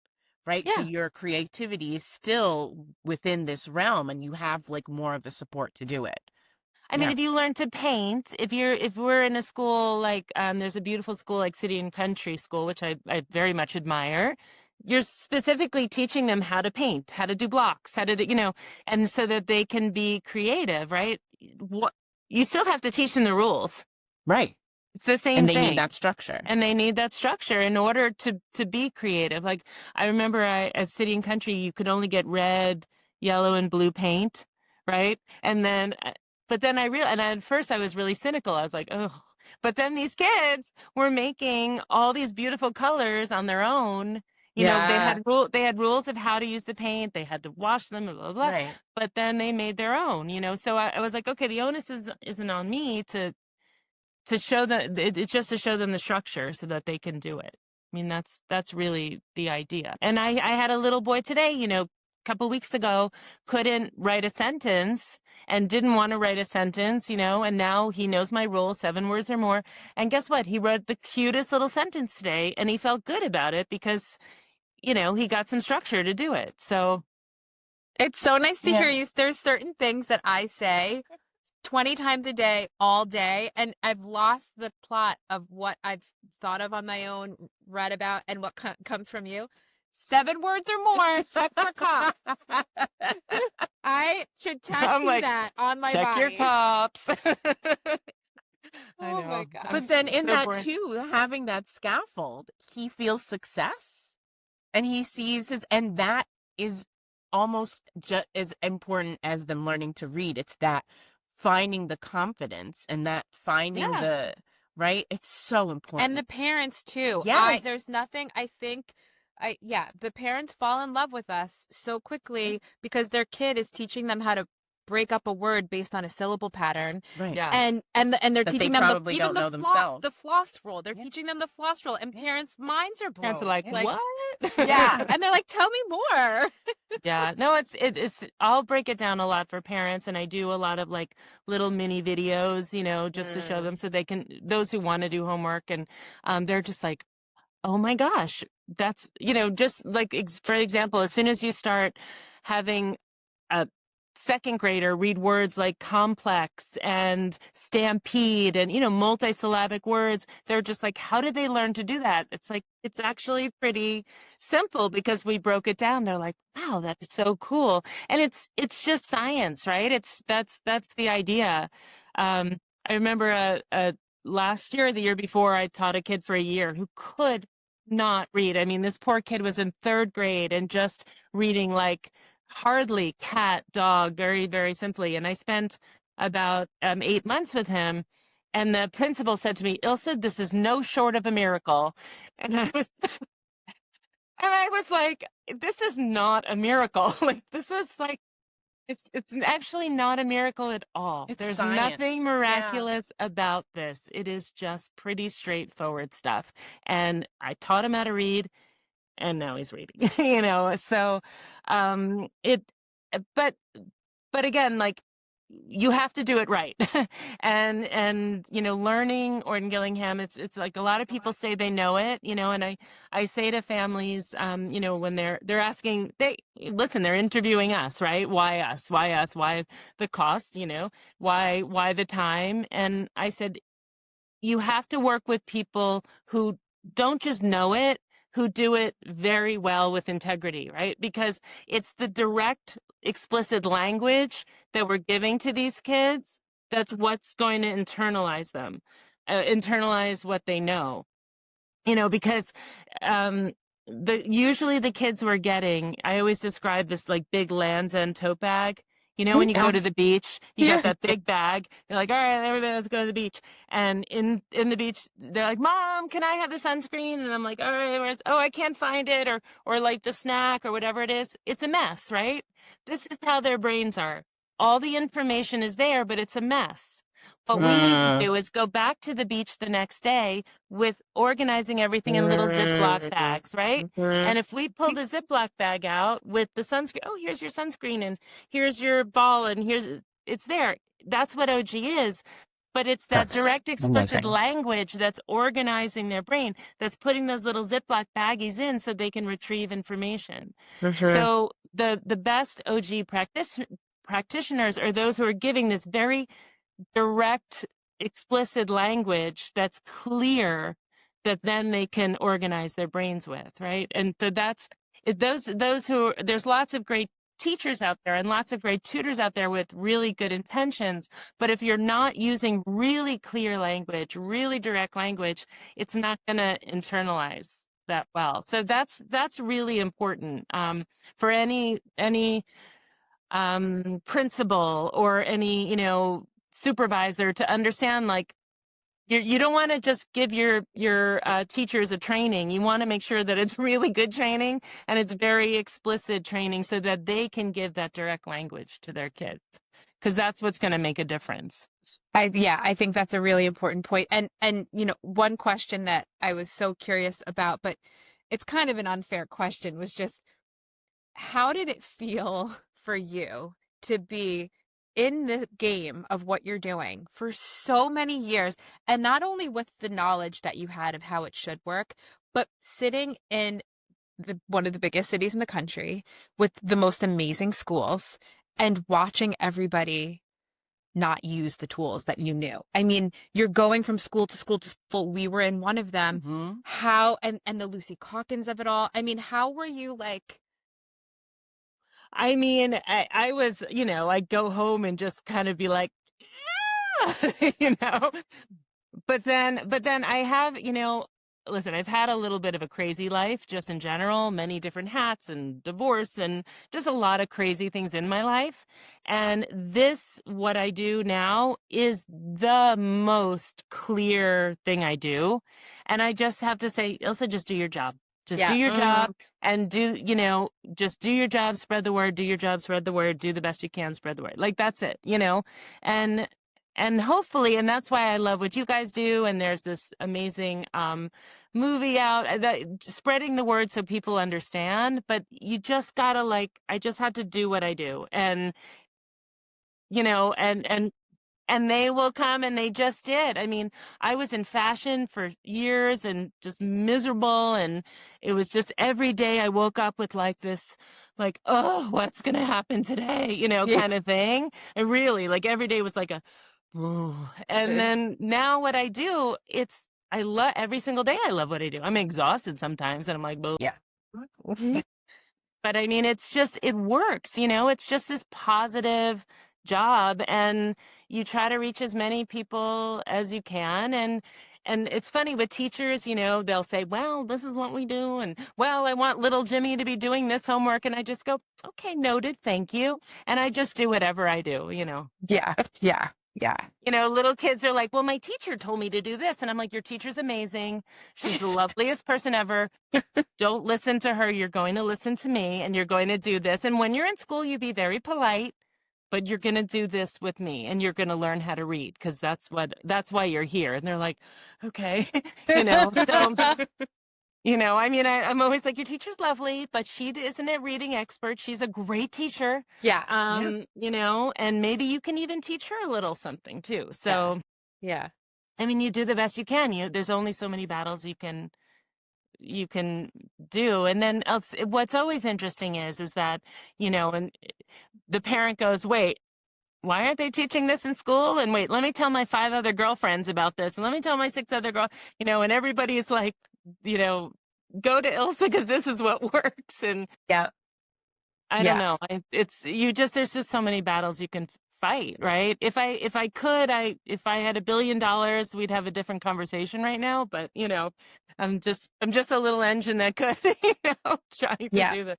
Right. Yeah. So your creativity is still within this realm and you have like more of the support to do it. I mean, if you learn to paint, if we're in a school like, there's a beautiful school like City and Country School, which I very much admire. You're specifically teaching them how to paint, how to do blocks, how to do, you know, and so that they can be creative, right? You still have to teach them the rules. Right. It's the same thing. And they need that structure. And they need that structure in order to be creative. Like, I remember at City and Country, you could only get red, yellow, and blue paint, right? And then, but then and at first I was really cynical. I was like, oh, but then these kids were making all these beautiful colors on their own. You know, they had rules of how to use the paint. They had to wash them, blah, blah, blah. Right. But then they made their own, you know? So I was like, okay, the onus isn't on me to show them, it's just to show them the structure so that they can do it. I mean, that's really the idea. And I had a little boy today, you know, a couple weeks ago, couldn't write a sentence and didn't want to write a sentence, you know, and now he knows my rule, 7 words or more. And guess what? He wrote the cutest little sentence today and he felt good about it because, you know, he got some structure to do it. So it's so nice to hear you. There's certain things that I say 20 times a day, all day, and I've lost the plot of what I've thought of on my own, read about, and what comes from you. 7 words or more, check for cups. I should tattoo that on my body. Check your cups. Oh my gosh. But then in that too, having that scaffold, he feels success and he sees and that is almost just as important as them learning to read. It's that finding the confidence and that finding the right. It's so important. And the parents too. Yes. There's nothing, I think, the parents fall in love with us so quickly because their kid is teaching them how to break up a word based on a syllable pattern. Right. Yeah. And they're teaching them the floss roll. They're teaching them the floss roll, and parents' minds are blown. Parents are like what? Yeah. And they're like, tell me more. Yeah. No, it's I'll break it down a lot for parents, and I do a lot of like little mini videos, you know, just to show them so they can, those who want to do homework, and they're just like, oh my gosh, that's, you know, just like, for example, as soon as you start having second grader read words like complex and stampede and, multisyllabic words. They're just like, how did they learn to do that? It's like, it's actually pretty simple because we broke it down. They're like, wow, that's so cool. And it's just science, right? That's the idea. I remember last year, the year before, I taught a kid for a year who could not read. I mean, this poor kid was in third grade and just reading like hardly cat, dog, very, very simply. And I spent about 8 months with him. And the principal said to me, Ilse, this is no short of a miracle. And I was like, this is not a miracle. Like, this was like, it's actually not a miracle at all. There's science. Nothing miraculous about this. It is just pretty straightforward stuff. And I taught him how to read, and now he's reading. So it but again, like, you have to do it right. and learning Orton-Gillingham, it's like a lot of people say they know it, and I say to families, when they're asking, they're interviewing us, right? Why us? Why the cost, why the time? And I said, you have to work with people who don't just know it, who do it very well with integrity, right? Because it's the direct, explicit language that we're giving to these kids that's what's going to internalize them, internalize what they know. Because usually the kids we're getting, I always describe this like big Land's End tote bag. When you go to the beach, you got that big bag. You're like, all right, everybody, let's go to the beach. And in the beach, they're like, Mom, can I have the sunscreen? And I'm like, all right, I can't find it, or like the snack or whatever it is. It's a mess, right? This is how their brains are. All the information is there, but it's a mess. What we need to do is go back to the beach the next day with organizing everything in little Ziploc bags, right? And if we pull the Ziploc bag out with the sunscreen, oh, here's your sunscreen, and here's your ball, and it's there. That's what OG is. But it's that direct, explicit language that's organizing their brain, that's putting those little Ziploc baggies in so they can retrieve information. So the best OG practitioners are those who are giving this very direct, explicit language that's clear, that then they can organize their brains with, right? And so that's those who, there's lots of great teachers out there and lots of great tutors out there with really good intentions, but if you're not using really clear language, really direct language, it's not going to internalize that well. So that's really important for any principal or any supervisor to understand, like, you don't want to just give your teachers a training. You want to make sure that it's really good training and it's very explicit training so that they can give that direct language to their kids, because that's what's going to make a difference. I think that's a really important point. And one question that I was so curious about, but it's kind of an unfair question, was just, how did it feel for you to be in the game of what you're doing for so many years, and not only with the knowledge that you had of how it should work, but sitting in one of the biggest cities in the country with the most amazing schools and watching everybody not use the tools that you knew? I mean, you're going from school to school to school. We were in one of them. How, and the Lucy Calkins of it all. I mean, how were you like? I mean, I was, I'd go home and just kind of be like, yeah, but then I have, listen, I've had a little bit of a crazy life just in general, many different hats and divorce and just a lot of crazy things in my life. And what I do now is the most clear thing I do. And I just have to say, Ilse, just do your job. Just do your job and just do your job, spread the word, do your job, spread the word, do the best you can, spread the word. Like, that's it, and hopefully, and that's why I love what you guys do. And there's this amazing movie out that spreading the word so people understand, but you just gotta, I just had to do what I do, and and they will come, and they just did. I mean, I was in fashion for years and just miserable. And it was just every day I woke up with this like, oh, what's going to happen today? You know, Yeah. kind of thing. And really, like every day was like a, ooh. And then now what I do, I love every single day. I love what I do. I'm exhausted sometimes and I'm like, well, Yeah. but I mean, it works, you know, it's just this positive job and you try to reach as many people as you can. And it's funny with teachers, you know, they'll say, well, this is what we do. And well, I want little Jimmy to be doing this homework. And I just go, okay, noted. Thank you. And I just do whatever I do, you know. Yeah. Yeah. Yeah. You know, little kids are like, well, my teacher told me to do this. And I'm like, your teacher's amazing. She's the loveliest person ever. Don't listen to her. You're going to listen to me and you're going to do this. And when you're in school, you be very polite, but you're going to do this with me and you're going to learn how to read because that's why you're here. And they're like, okay, you know, so, you know, I mean, I'm always like, your teacher's lovely, but she isn't a reading expert. She's a great teacher. Yeah. You know, and maybe you can even teach her a little something too. So, Yeah. I mean, you do the best you can. There's only so many battles you can do. And then what's always interesting is that, you know, and the parent goes, wait, why aren't they teaching this in school? And wait, let me tell my 5 other girlfriends about this. And let me tell my 6 other you know, and everybody's like, you know, go to Ilse because this is what works. And Yeah. I don't know. There's just so many battles you can fight, right? If I had $1 billion, we'd have a different conversation right now. But you know, I'm just a little engine that could, you know, trying to do that.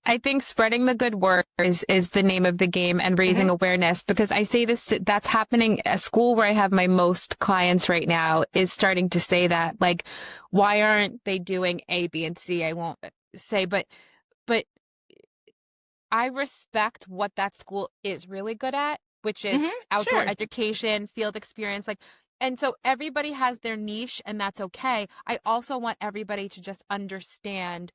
I think spreading the good word is the name of the game and raising awareness, because I say this, that's happening at school where I have my most clients right now is starting to say that, like, why aren't they doing A, B, and C? I won't say, but I respect what that school is really good at, which is outdoor education, field experience, like, and so everybody has their niche and that's okay. I also want everybody to just understand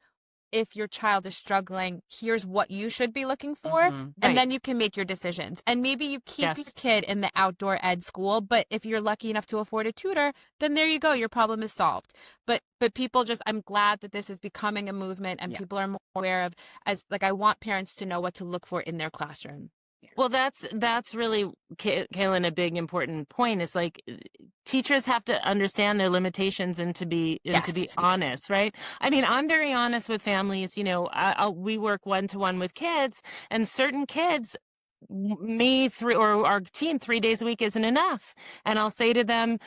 if your child is struggling, here's what you should be looking for, and then you can make your decisions. And maybe you keep your kid in the outdoor ed school, but if you're lucky enough to afford a tutor, then there you go, your problem is solved. But people I'm glad that this is becoming a movement and people are more aware of, I want parents to know what to look for in their classroom. Well, that's really, Kaylin, a big important point is like teachers have to understand their limitations and to be honest, right? I mean, I'm very honest with families. You know, we work one-to-one with kids, and certain kids, or our team 3 days a week isn't enough, and I'll say to them,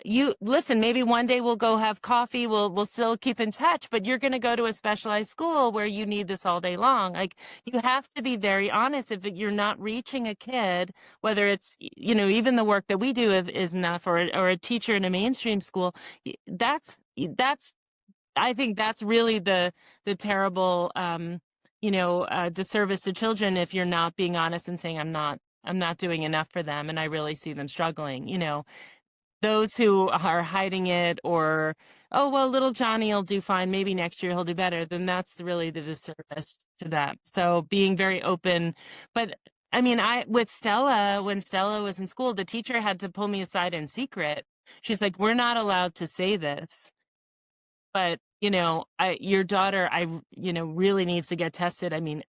you listen, maybe one day we'll go have coffee. We'll still keep in touch, but you're going to go to a specialized school where you need this all day long. Like, you have to be very honest. If you're not reaching a kid, whether it's, you know, even the work that we do is enough, or a teacher in a mainstream school, that's, I think that's really the terrible, you know, disservice to children if you're not being honest and saying, I'm not doing enough for them. And I really see them struggling, you know. Those who are hiding it, or, oh, well, little Johnny will do fine, maybe next year he'll do better, then that's really the disservice to them. So being very open. But I mean, with Stella, when Stella was in school, the teacher had to pull me aside in secret. She's like, we're not allowed to say this, but you know, your daughter, you know, really needs to get tested. I mean,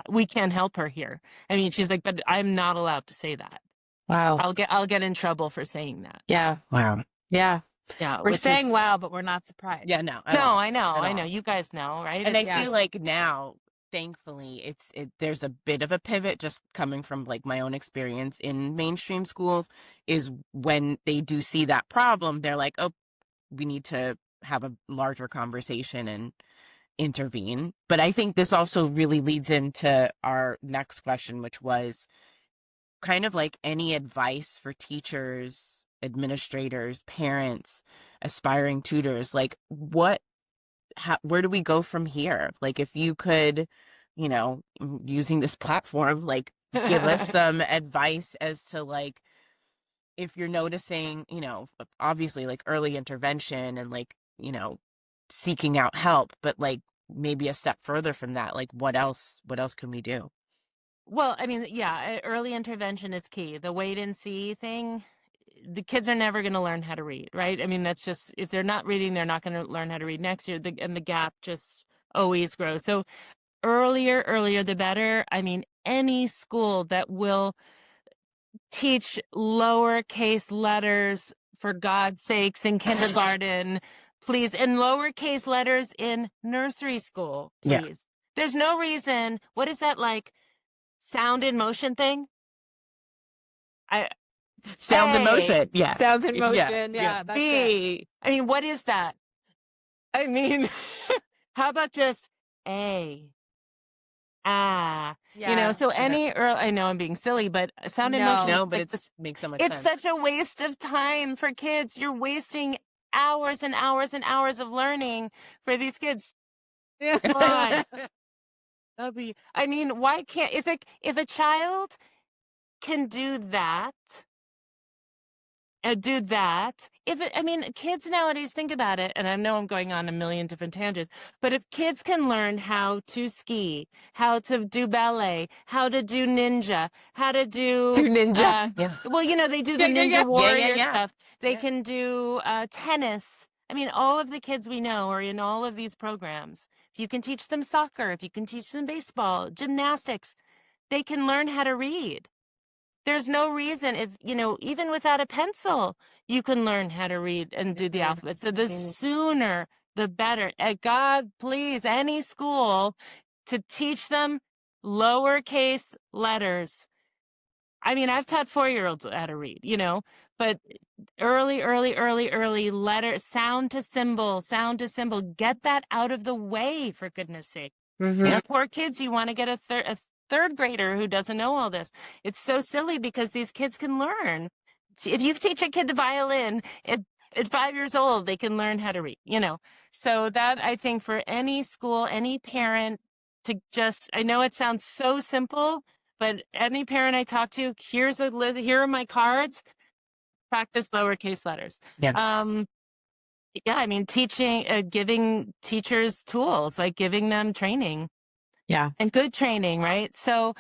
we can't help her here. I mean, she's like, but I'm not allowed to say that. Wow. I'll get in trouble for saying that. Yeah. Wow. Yeah. Yeah. We're saying wow, but we're not surprised. Yeah, no. I know. You guys know, right? And I feel like now, thankfully, there's a bit of a pivot just coming from like my own experience in mainstream schools, is when they do see that problem, they're like, oh, we need to have a larger conversation and intervene. But I think this also really leads into our next question, which was kind of like any advice for teachers, administrators, parents, aspiring tutors, like where do we go from here? Like, if you could, you know, using this platform, like give us some advice as to like, if you're noticing, you know, obviously like early intervention and like, you know, seeking out help, but like maybe a step further from that, like what else can we do? Well, I mean, yeah, early intervention is key. The wait and see thing, the kids are never going to learn how to read, right? I mean, that's just, if they're not reading, they're not going to learn how to read next year, and the gap just always grows. So earlier the better. I mean, any school that will teach lowercase letters, for God's sakes, in kindergarten, please, and lowercase letters in nursery school, please. There's no reason. What is that, like, sound in motion thing? Sounds in motion. Yeah. Sounds in motion. Yeah. That's it. I mean, what is that? I mean, how about just A? Yeah. So any early, I know I'm being silly, but sound in No. motion. No, but it makes so much It's sense. such a waste of time for kids. You're wasting hours and hours and hours of learning for these kids. Why? I mean, why can't, if a child can do that, kids nowadays, think about it, and I know I'm going on a million different tangents, but if kids can learn how to ski, how to do ballet, how to do ninja, how to do ninja. well, they do the Ninja Warrior Yeah. stuff. They can do tennis. I mean, all of the kids we know are in all of these programs. If you can teach them soccer, if you can teach them baseball, gymnastics, they can learn how to read. There's no reason, if, even without a pencil, you can learn how to read and do the alphabet. So the sooner, the better. God, please, any school to teach them lowercase letters. I mean, I've taught 4-year-olds how to read, but early letter, sound to symbol, get that out of the way, for goodness sake. These poor kids, you want to get a third grader who doesn't know all this. It's so silly because these kids can learn. If you teach a kid the violin at 5 years old, they can learn how to read, So that, I think, for any school, any parent, to just, I know it sounds so simple, but any parent I talk to, here's a list, here are my cards, practice lowercase letters. I mean, teaching, giving teachers tools, like giving them training. Yeah. And good training, right? So,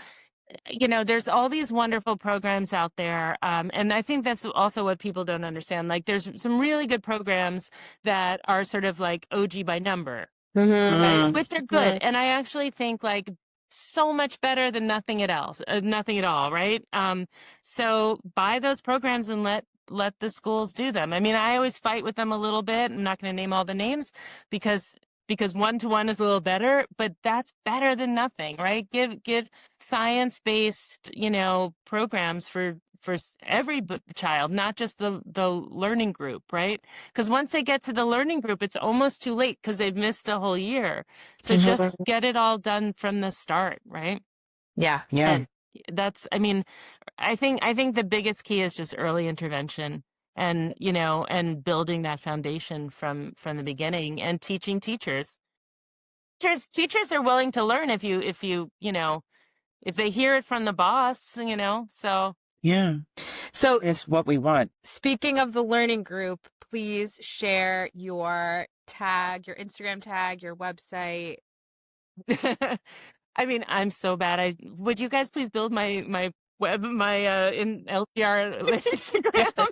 there's all these wonderful programs out there. And I think that's also what people don't understand. Like, there's some really good programs that are sort of like OG by number, right? Which are good. And I actually think, like, so much better than nothing at all, right? So buy those programs and let the schools do them. I mean, I always fight with them a little bit. I'm not going to name all the names because one-to-one is a little better, but that's better than nothing, right? Give science-based, programs for every child, not just the learning group, right? Because once they get to the learning group, it's almost too late because they've missed a whole year. So just get it all done from the start, right? Yeah. And that's, I mean, I think the biggest key is just early intervention. And, and building that foundation from the beginning, and teaching teachers. Teachers are willing to learn if they hear it from the boss, so. Yeah. So it's what we want. Speaking of the learning group, please share your tag, your Instagram tag, your website. I mean, I'm so bad. Would you guys please build my web, in LGR Instagram?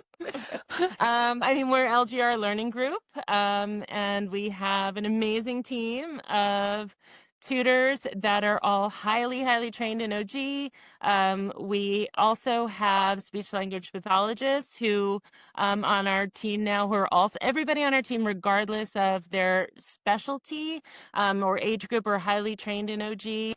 I mean, we're LGR Learning Group, and we have an amazing team of tutors that are all highly, highly trained in OG. We also have speech language pathologists who, on our team now, who are also, everybody on our team, regardless of their specialty, or age group, are highly trained in OG.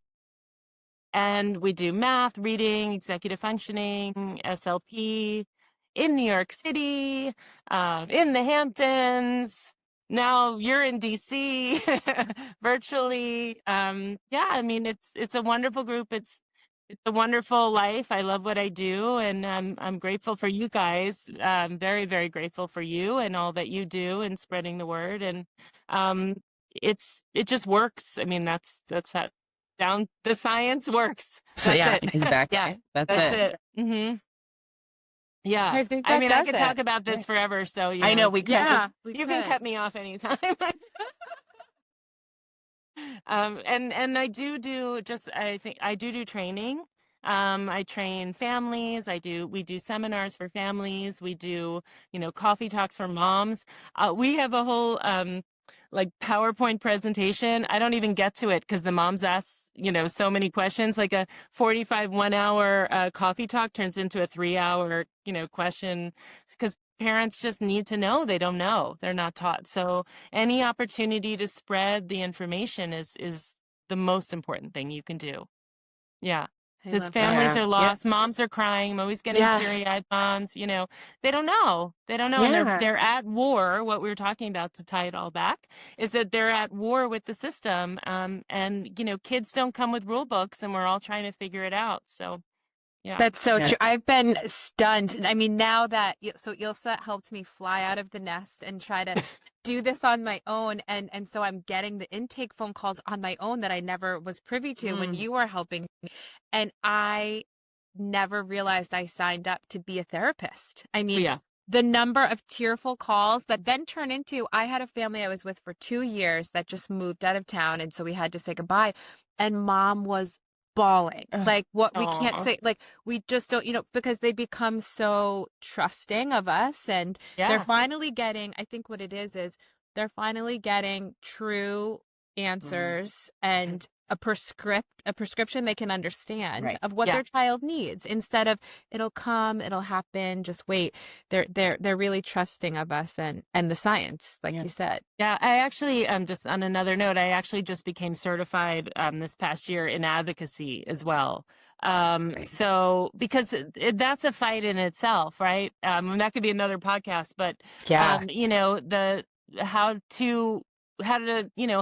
And we do math, reading, executive functioning, SLP in New York City, in the Hamptons. Now you're in DC, virtually. I mean, it's a wonderful group. It's a wonderful life. I love what I do, and I'm grateful for you guys. Very, very grateful for you and all that you do in spreading the word. And it just works. I mean, that's how. The science works. So That's it. exactly. Yeah, That's it. Mm-hmm. Yeah. I think I mean, I does could it. talk about this forever. So I know we could. Yeah, you can cut me off anytime. And I do just, I think I do training. I train families. We do seminars for families. We do, coffee talks for moms. We have a whole like PowerPoint presentation, I don't even get to it because the moms ask, so many questions. Like a 45 1-hour coffee talk turns into a 3-hour, question, because parents just need to know. They don't know. They're not taught. So any opportunity to spread the information is the most important thing you can do. Yeah. Because families are lost. Moms are crying. I'm always getting teary-eyed moms. They don't know. They don't know. And they're at war. What we were talking about to tie it all back is that they're at war with the system. And, kids don't come with rule books, and we're all trying to figure it out. So, yeah. That's so true. I've been stunned. I mean, now that, so Ilse helped me fly out of the nest and try to do this on my own. And so I'm getting the intake phone calls on my own that I never was privy to when you were helping me. And I never realized I signed up to be a therapist. I mean, the number of tearful calls that then turn into, I had a family I was with for 2 years that just moved out of town. And so we had to say goodbye. And mom was bawling. Like what we can't say, like we just don't, because they become so trusting of us, and they're finally getting, I think what it is they're finally getting true answers and a prescription they can understand of what their child needs, instead of it'll come, it'll happen, just wait. They're really trusting of us and the science, like you said. Yeah, I actually just on another note, I actually just became certified this past year in advocacy as well. So because that's a fight in itself, right? That could be another podcast, but the how to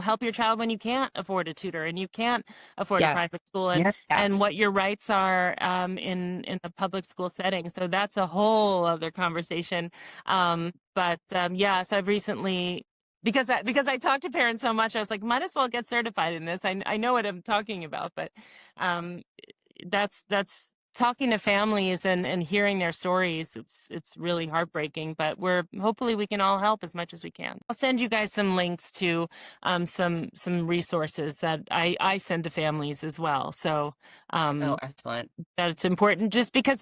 help your child when you can't afford a tutor and you can't afford a private school, and what your rights are in the public school setting. So that's a whole other conversation. So I've recently, because I talk to parents so much, I was like, might as well get certified in this. I know what I'm talking about, but that's talking to families and hearing their stories. It's really heartbreaking, but hopefully we can all help as much as we can. I'll send you guys some links to some resources that I send to families as well. So excellent. That's important, just because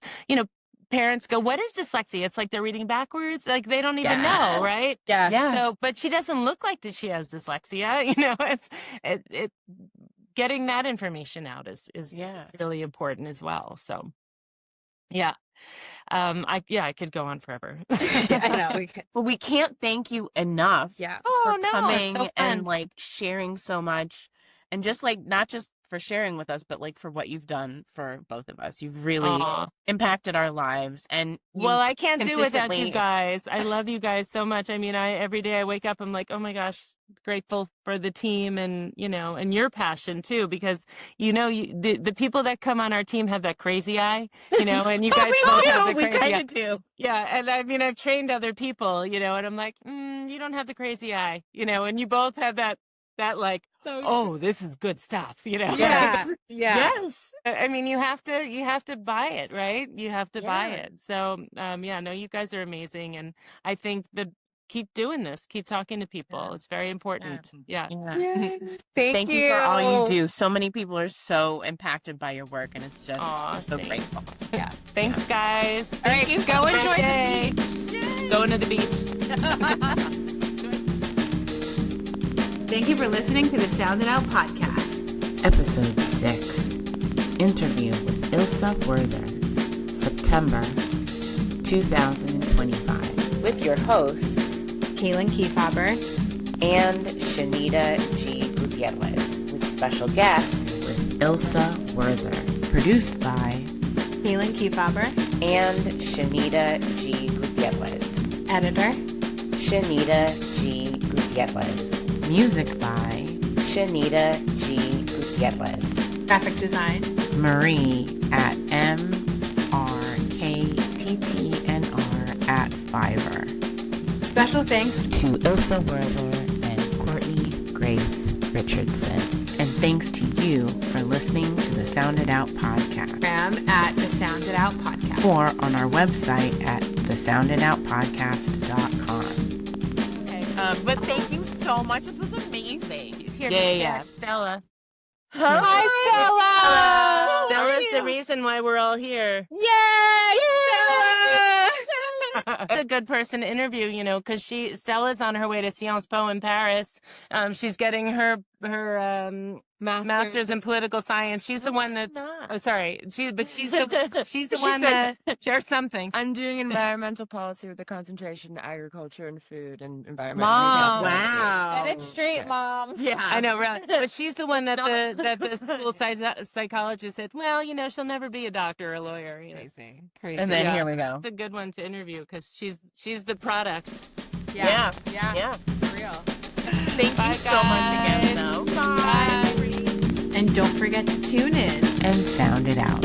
parents go, what is dyslexia? It's like they're reading backwards. Like they don't even know, right? Yeah. So, but she doesn't look like that she has dyslexia. It's getting that information out is really important as well. So, I could go on forever. I know. But we can't thank you enough for coming and like sharing so much, and just like not just for sharing with us, but like for what you've done for both of us. You've really impacted our lives. And I can't do without you guys. I love you guys so much. I mean, every day I wake up, I'm like, oh my gosh, grateful for the team and and your passion too, because the people that come on our team have that crazy eye, and you guys both have the crazy eye. Do. Yeah, and I mean, I've trained other people, and I'm like, you don't have the crazy eye, and you both have that like, this is good stuff, Yes. I mean, you have to buy it, right? You have to buy it. So, you guys are amazing, and I think that keep doing this, keep talking to people. It's very important. Yeah. Thank you for all you do. So many people are so impacted by your work, and it's just so grateful. Yeah. Thanks, guys. All right, go enjoy the beach. Going to the beach. Thank you for listening to the Sound It Out podcast. Episode 6. Interview with Ilse Werther. September 2025. With your hosts, Kaylin Kiefaber and Shanita G. Gutierrez. With special guest with Ilse Werther. Produced by Kaylin Kiefaber and Shanita G. Gutierrez. Editor Shanita G. Gutierrez. Music by Shanita G. Gutierrez. Graphic design Marie at MRKTTNR@Fiverr. Special thanks to Ilse Werther and Courtney Grace Richardson. And thanks to you for listening to the Sound It Out podcast. At the Sound It Out podcast. Or on our website at thesounditoutpodcast.com. Okay. But thank you so much. This was amazing. Here, Stella. Hi, Stella. Stella's the reason why we're all here. Yay, Stella! a good person to interview, you know, because Stella's on her way to Sciences Po in Paris. She's getting her master's in political science. She's the one that. Oh, sorry. She's the one that shares something. I'm doing environmental policy with a concentration in agriculture and food and environmental. Mom, Wow. get it straight, Mom. Yeah. I know, really. But she's the one that the school psychologist said, well, you know, she'll never be a doctor or a lawyer. You know? Crazy. And then here we go. It's a good one to interview because she's the product. Yeah. Real. Thank you so much again, though. Bye. And don't forget to tune in and sound it out.